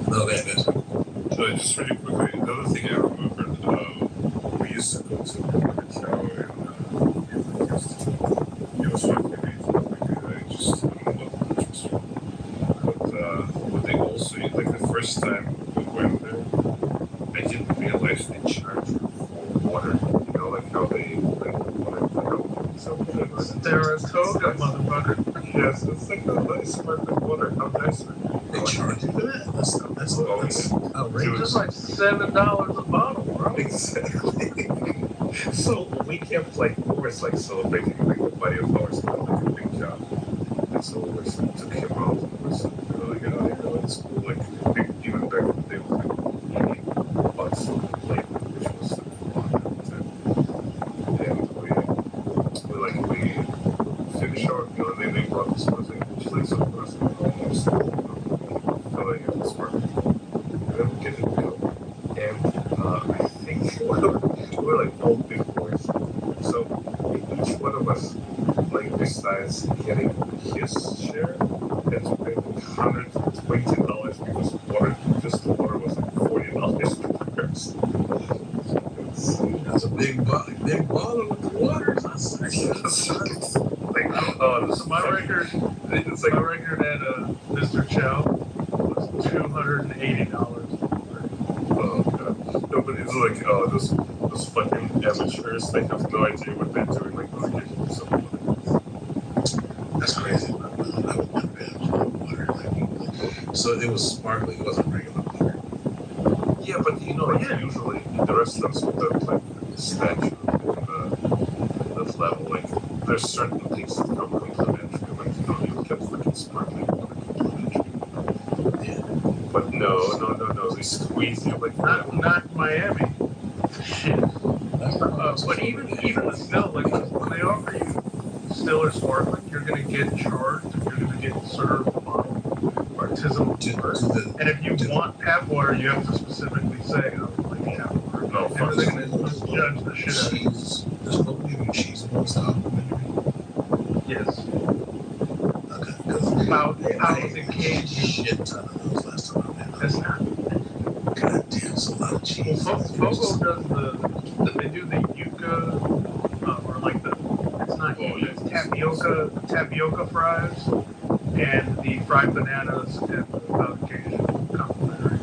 No, that's So just really quickly, another thing I remembered, we used to go to a cow and it was fucking amazing. Like, I just love the pictures. But they also, like the first time we went there, I didn't realize they charge for water. You know, like how they like water for help. Saratoga, motherfucker. Yes, it's like a nice sparkling water. How nice it is. they charge you for that. That's outrageous. It's like $7 a bottle, bro. Exactly. So we kept like always like celebrating like the body of ours did like a big job. And so we always took him out and was like, it's cool. Like even back in the day was like eating lots of flavor, which was like fun at the time. And we finished our meal and then they brought this one thing, which is like some person almost filling in this part. And then we get the meal. And I think we're like all big boys. So each one of us, like besides getting his share, had to pay $120 because just the water was like $40 per person. That's a big bottle with the water. So my record at Mr. Chow was $280. Oh god. No, but it's like, those fucking amateurs, they have no idea what they're doing. Like, they're getting something. That's crazy. I would never been water. So it was sparkling. It wasn't regular water. Yeah, but usually the restaurants with the like statue that level, like there's certain things that come complimentary, like you get freaking sparkling water complimentary. Yeah. But no, they squeeze you like Not Miami. Shit. But even the still, like when they offer you still or sparkling, you're gonna get charged. You're gonna get served bottled artisanal water. And if you want tap water, you have to specifically say, like tap water. no fuck. Everything misjudge the shit out of it. cheese. There's nobody even cheese balls documentary. Yes. Okay, because How I is it ate a caged? shit ton of those last time I That's made not. them. God damn, it's a lot of Well, cheese. Fogo does they do the yuca, or like the, it's not yuca, it's tapioca fries, and the fried bananas and the powdered Cajun complimentary.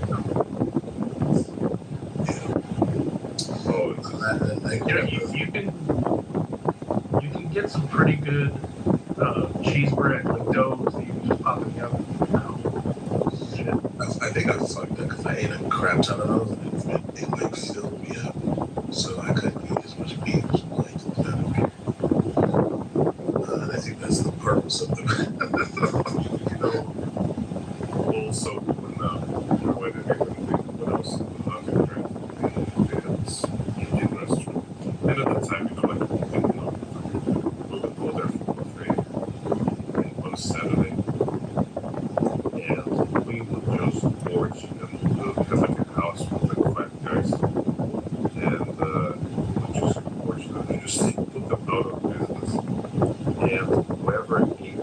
Oh, You know, you can get some pretty good cheese bread, like doughs that you can just pop in the oven. Shit. I think I fucked up because I ate a crap ton of those and it like filled me up. So I couldn't eat as much meat as like and I think that's the purpose of them. you know, also when when I was they had this Indian restaurant. And at the time, we would go there for buffet on a Saturday. And we would just gorge and have like a house with like 5 guys. And we would just gorge them and just put them out of business. And whoever ate the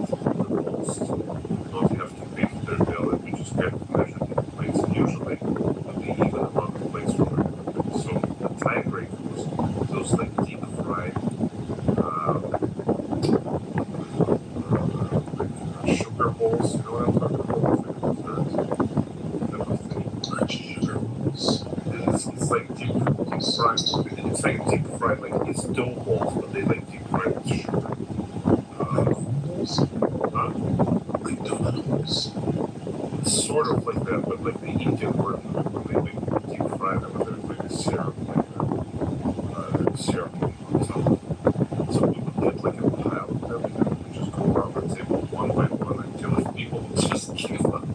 most would not have to pay for their bill, and we just get measured in plates. Usually, would be even amount of plates for everybody. So the tiebreaker was those like deep fried, like sugar balls. You know what I'm talking about? Like sugar balls. It's like deep fried. It's like deep fried, like it's dough balls, but they like deep fried with sugar. Like donut holes. It's sort of like that, but like the Indian version when they like deep fry them and there's like a syrup, like syrup on top. So we would get like a pile of them and we would just go around the table one by one until people would just give up.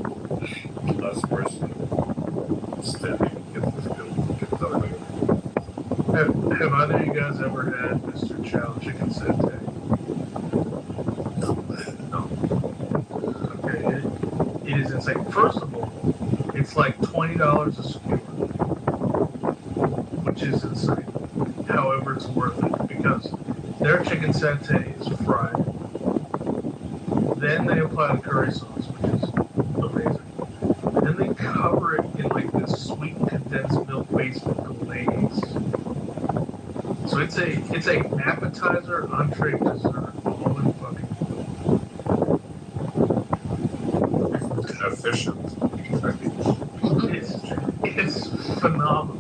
The last person standing and get this bill, get it out later. Have either of you guys ever had Mr. Chow chicken satay? No. Okay, it is insane. First of all, it's like $20 a skewer, which is insane. However, it's worth it because their chicken satay is fried. Then they apply the curry sauce, which is amazing. Then they cover it in like this sweet condensed milk based glaze. So it's an appetizer, entree, dessert, all in fucking. Efficient. It's phenomenal.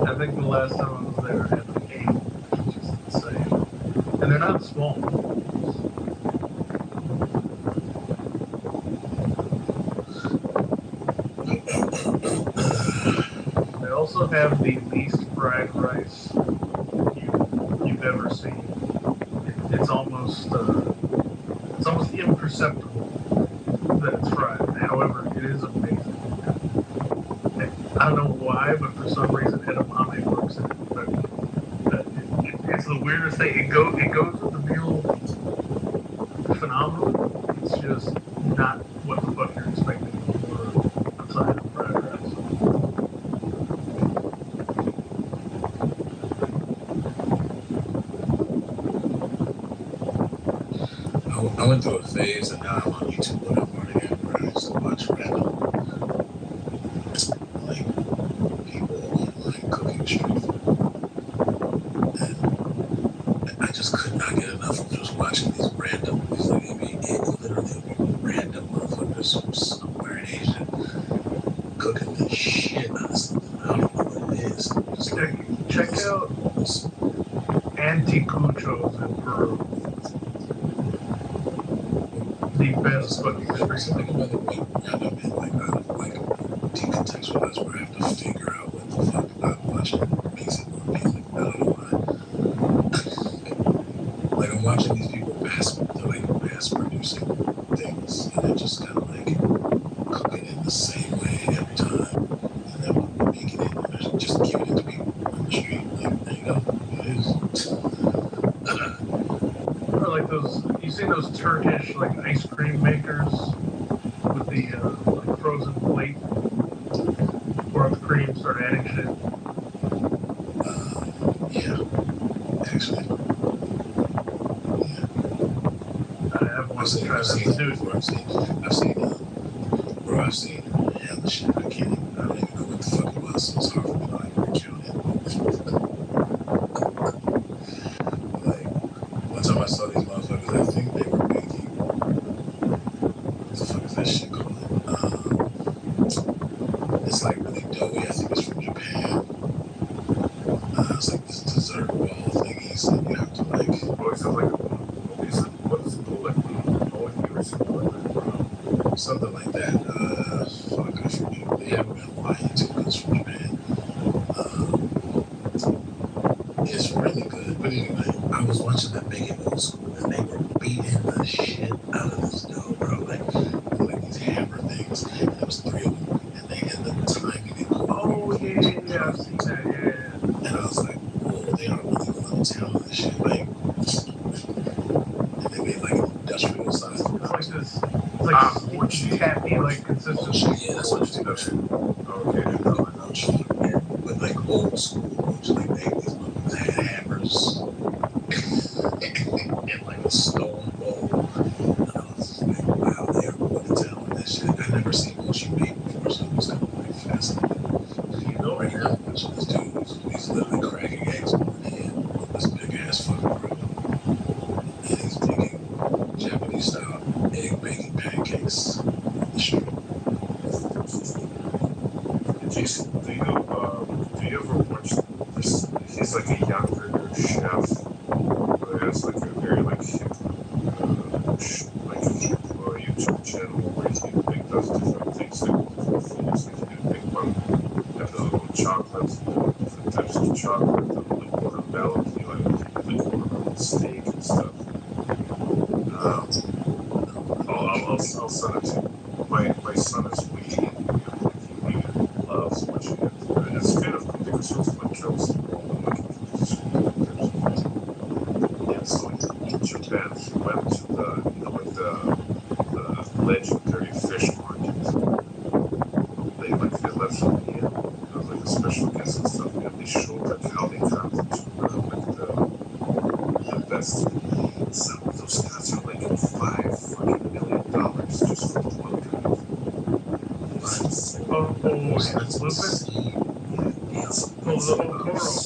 I think the last time I was there, I had like 8, which is insane. And they're not small. They also have the least fried rice you've ever seen. It's almost imperceptible that it's fried. However, it is amazing. I don't know why, but for some reason edamame works in it. But it's the weirdest thing. It goes with the meal phenomenally. It's just not what the fuck you're expecting for outside of fried rice. I went through a phase and now I'm on YouTube whatever again where I used to watch random like people online cooking shows. And I just could not get enough of just watching these random it literally would be random motherfuckers from somewhere in Asia cooking the shit out of something. I don't know what it is. Just like Check out anticuchos in Peru. The best fucking Something street. about it being random and like I don't like decontextualize where I have to figure out what the fuck I'm watching makes it more appealing. I don't know why. Like I'm watching these people mass producing things and they're just kind of like cooking it the same way every time and then making it and they're just giving it to people on the street. Like there you go. It is. Or like those, you see those Turkish like ice cream makers with the like frozen plate, or more of the cream, start adding shit. Yeah, actually. I have wanted to try that. I've seen hella shit. I don't even know what the fuck it was. So it's hard for me to like recount it. Like, one time I saw these motherfuckers, I think they were making, what the fuck is that shit called? It's like really doughy. I think it's from Japan. It's like this dessert ball thingy, so you have to like. What is it like? What is it called? Like, Something like that. Fuck, I forget. They haven't been lying to us from Japan. It's really good. But anyway, I was watching them make it old school, and they were beating the shit out of this dough, bro. Like these hammer things. And there was 3 of them, and they ended up timing it. Oh, yeah, I've seen that, yeah. And I was like, whoa, they are really going to town on this shit. Like, and they made like an industrial size. It's like this, it's like taffy, like consistency. Yeah, that's what you do. Okay, no cheap, man. But like old school, like these motherfuckers had hammers and like a stone bowl. And I was just like, wow, they are going to town on that shit. I never seen mochi made before, so it was kind of like fascinating. You know, right now, this dude, he's literally cracking eggs on the head with this big ass fucking grill. And he's making Japanese style egg baking pancakes on the street. Do you ever watch this? He's like a younger chef who has like a very like hip, YouTube channel where he does different things, like different foods. Like he did make one that does it with chocolate, different types of chocolate, and like watermelon, like watermelon steak and stuff. I'll send it to you. My son is waiting. He loves watching it. It's kind of because it's like kills the world. Yeah, so in Japan, he went to the legendary fish market. They left him in. There was like a special guest and stuff, and they showed like how they got the best. Some of those cuts are like $5 million just for one cut. It's lupin? Oh, the whole coral.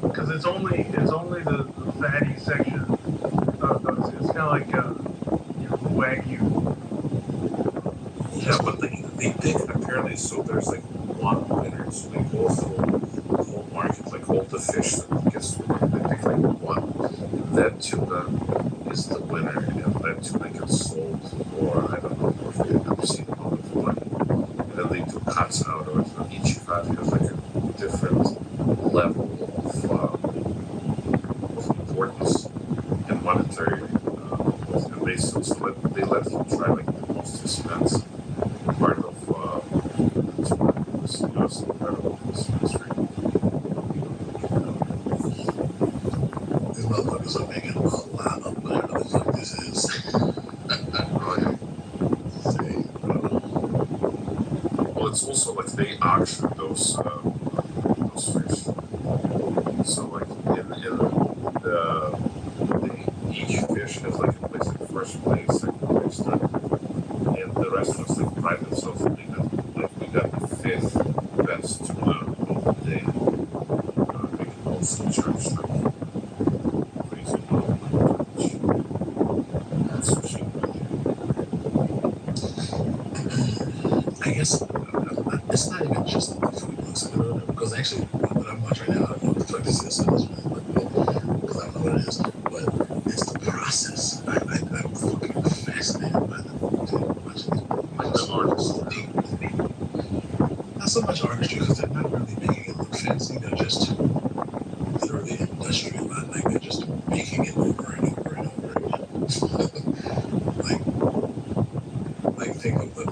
Because it's only the fatty section of those. It's kind of like the wagyu. Yeah, but they pick apparently, so there's like one winner, so they go through the whole market, like all the fish that gets through, they pick like one. That tuna is the winner, and that tuna gets sold for, I don't know if you've ever seen it on the money. And then they do cuts out of it, and each cut has like a different level of importance and monetary basis. So they let you try like the most expensive part of the tuna. It's incredible. It's really these motherfuckers are making a lot of whatever the fuck this is. Well, it's also like they auction those fish. So like each fish has like a place in first place, second place, third, and the restaurants like pride themselves on we got the 5th best tuna of the day. They can also charge like crazy That's sushi. I guess it's not even just the food looks good, because actually what I'm watching right now, I don't know what the fuck this is, so this really look good, because I don't know what it is, but it's the process. I'm fucking fascinated by the artists. Not so much artistry, because they're not really making it look fancy, they're just literally industrial, like they're just making it over and over and over again. like think of the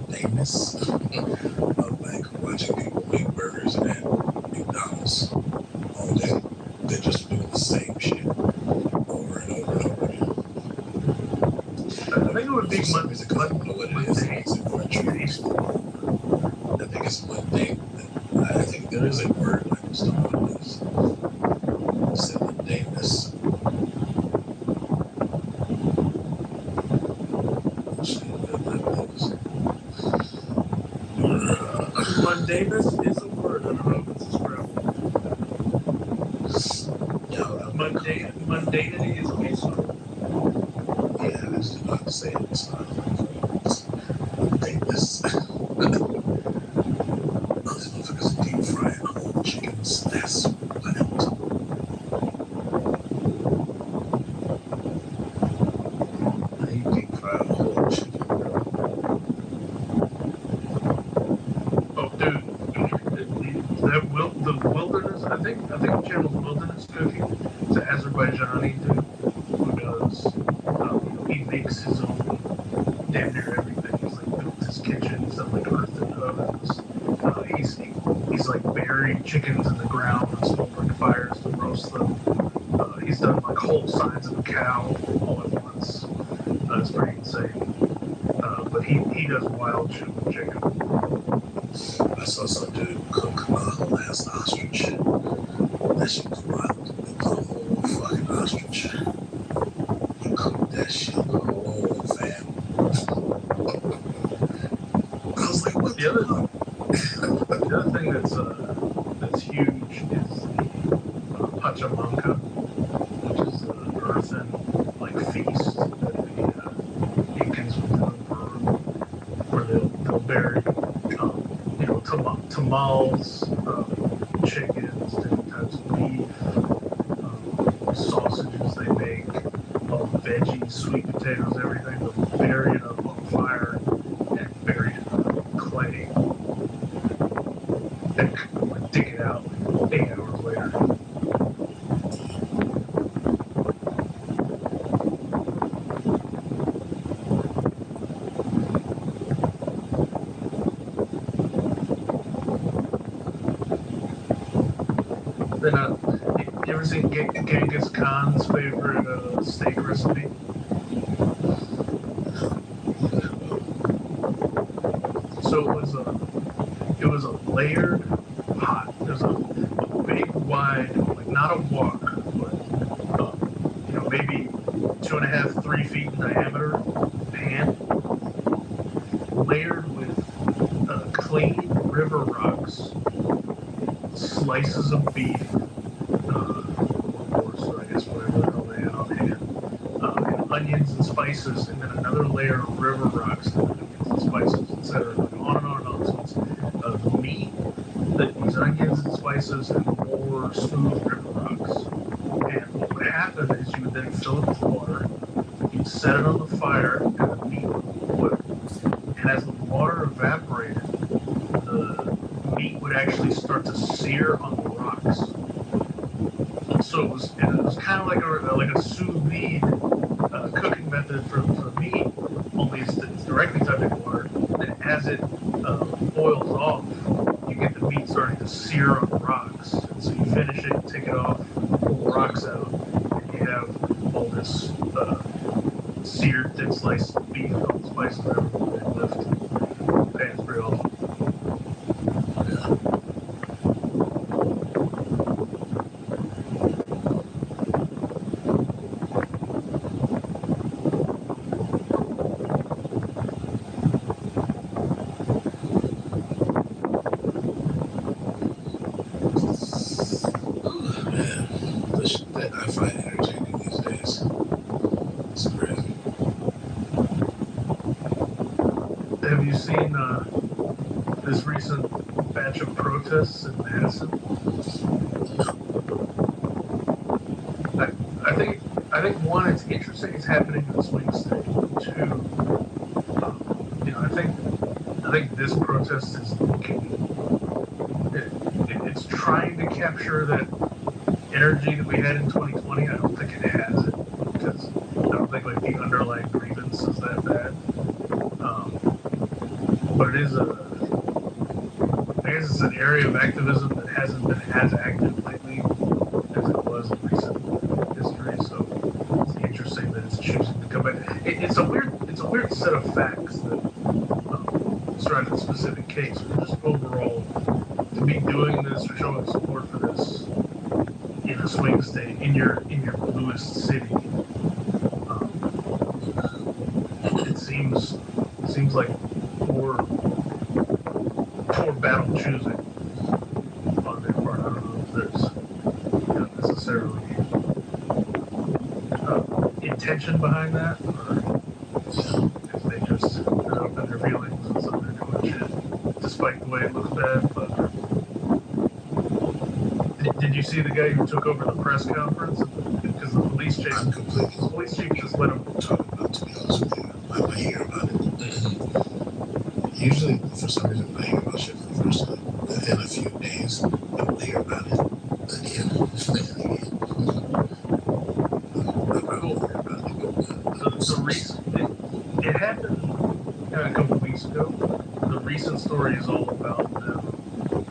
dayness of like watching people make burgers at McDonald's all day. They're just doing the same shit over and over and over again. think it would be for some reason, 'cause I don't know what it is. mundane. It's a word choice. I think it's mundane. I think there is a word. I just don't know what it is. It's the mundaneness. Mundaneness is a word. I don't know if it's a sprout. Mundanity is also. Yeah, I just don't know how to say it. It's not mundaneness. Those motherfuckers are deep frying whole chickens. That's wild. They deep fry a whole chicken. Oh, dude, the wilderness. I think the channel's Wilderness Cooking. It's an Azerbaijani dude who does. He makes his own damn near everything. He's like built his kitchen. He's done like earthen ovens. He's like buried chickens in the ground and smoldering fires to roast them. He's done like whole sides of a cow all at once. It's pretty insane. But he does wild shit with chicken. I saw some dude cook a whole ass ostrich. That shit was wild. It was a whole fucking ostrich. He cooked that shit, the whole fam. I was like, what The other thing that's huge is the pachamanca, which is an earthen like feast that the Incans would do in Peru, where they'll bury tamales, chickens, different types of beef, sausages they make, veggies, sweet potatoes, everything. They'll bury it up on fire and bury it in clay and like, dig it out like 8 hours later. Then, you ever seen Genghis Khan's favorite steak recipe? So it was a layered pot. There's a big, wide, like not a wok, but maybe 2.5, 3 feet in diameter pan, layered with clean river rocks, slices of beef, or I guess whatever the hell they had on hand, and onions and spices, and then another layer of river rocks, and onions and spices, etc. Like on and on and on. So it's the meat, these onions and spices, and more smooth river rocks. And what would happen is you would then fill it with water, you'd set it on the fire, and the meat would boil. And as the water evaporated, the meat would actually start to sear on the rocks. So it was kind of like a sous vide cooking method for meat, only it's directly touching water. And as it boils off, you get the meat starting to sear on the rocks. And so you finish it, take it off, pull the rocks out, and you have all this seared thin slice of beef, all the spices and everything left. Okay, it's pretty awesome. I find entertaining these days. It's crazy. Have you seen this recent batch of protests in Madison? I think one, it's interesting it's happening in the swing state. Two, I think this protest is it's trying to capture that energy that we had in 2020. I don't think it has it because I don't think like the underlying grievance is that bad. But it is I guess it's an area of activism that hasn't been as active lately as it was in recent history. So it's interesting that it's choosing to come back. It's a weird it's a weird set of facts that describe a specific case, but just overall, to be doing this or showing support for this in a swing state in your bluest city, it seems like poor battle choosing on their part. I don't know if there's necessarily intention behind that, or if they just are up in their feelings and so they're doing shit despite the way it looks bad. But did you see the guy who took over the press conference? Because the police chief just let him talk about, to be honest with you. I hear about it. Usually, for some reason, when I hear about shit for the first time, within a few days, I will hear about it again. The reason it happened a couple weeks ago. The recent story is all about them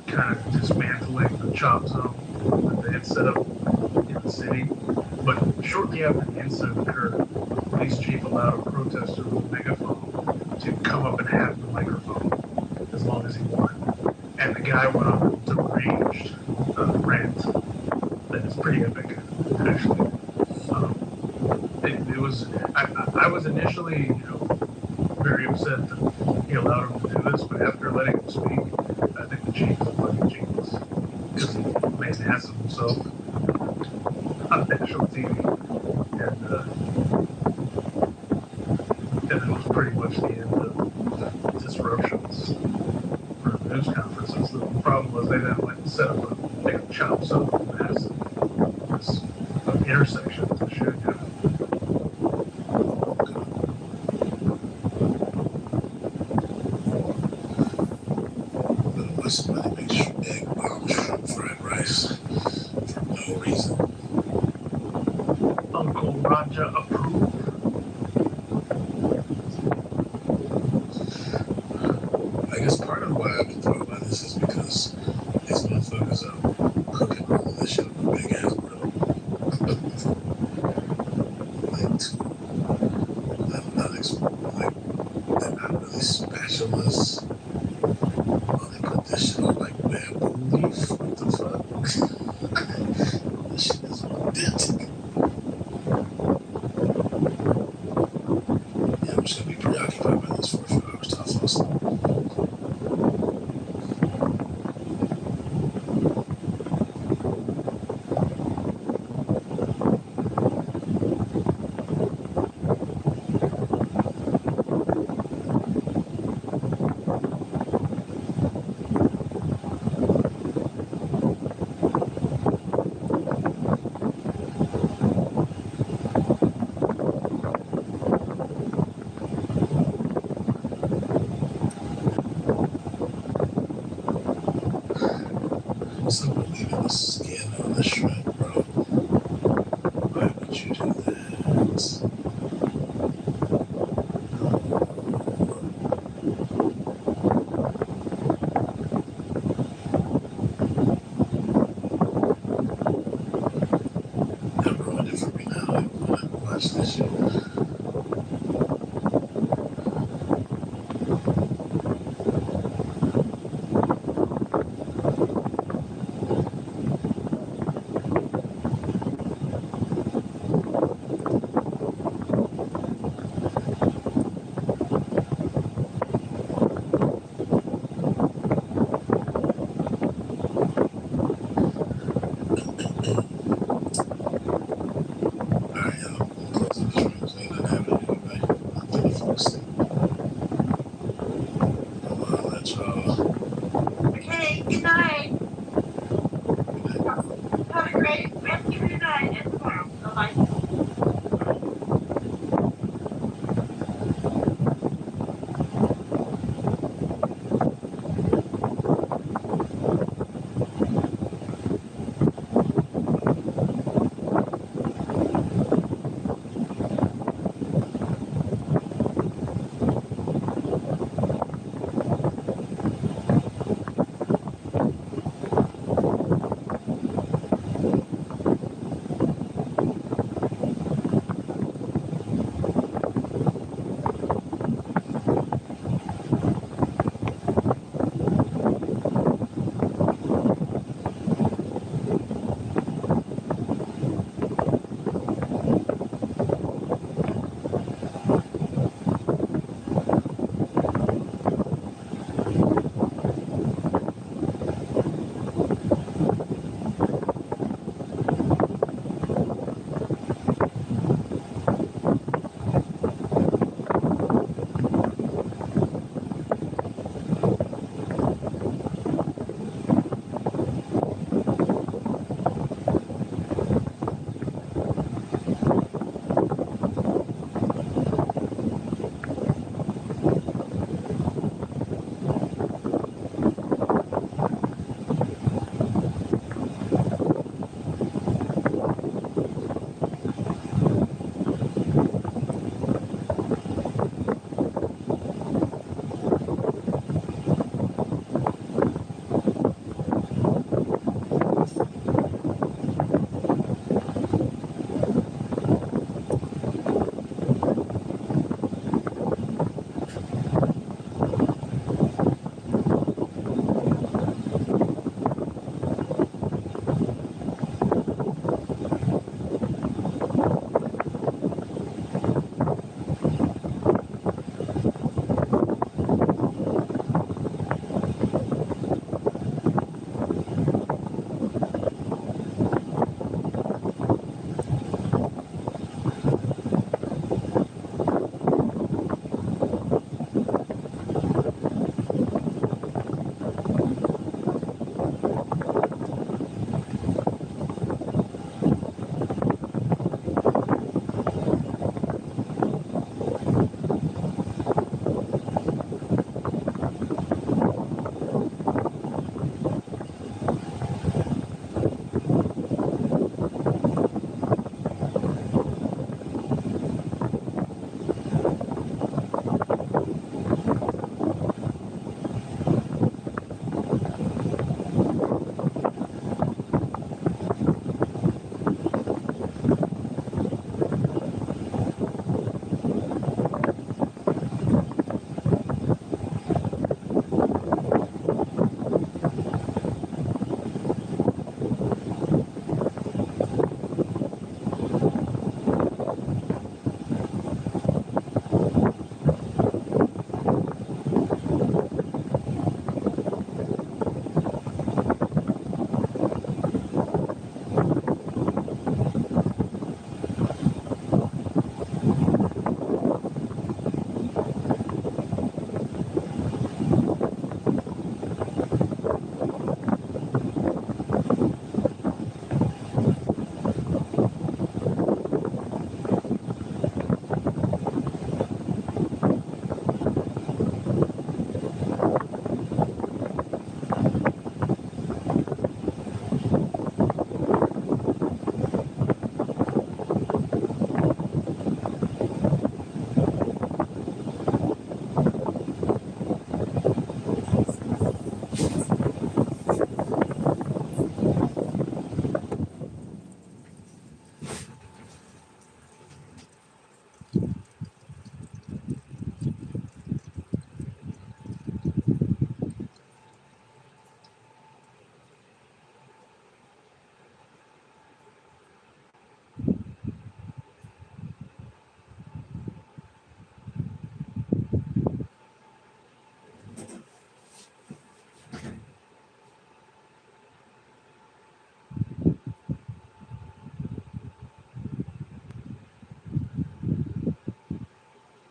kind of dismantling the chop zone that they had set up in the city. But shortly after the incident occurred, the police chief allowed a protester with a megaphone to come up and have the microphone as long as he wanted. And the guy went on to raged rant that is pretty epic, actually. It was. I was initially, very upset that he allowed him to do this, but after letting him speak, I think the chief is a fucking genius because he made an ass of himself on national TV, and it was pretty much the end of disruptions for the news conferences. The problem was they then went and set up a big chop zone massive this intersection to shoot him. Somebody makes egg bomb shrimp fried rice for no reason. Uncle Raja approved. I guess part of why I've been talking about this is because these motherfuckers are cooking all of this shit on a big ass grill. Like, they're not really spatulas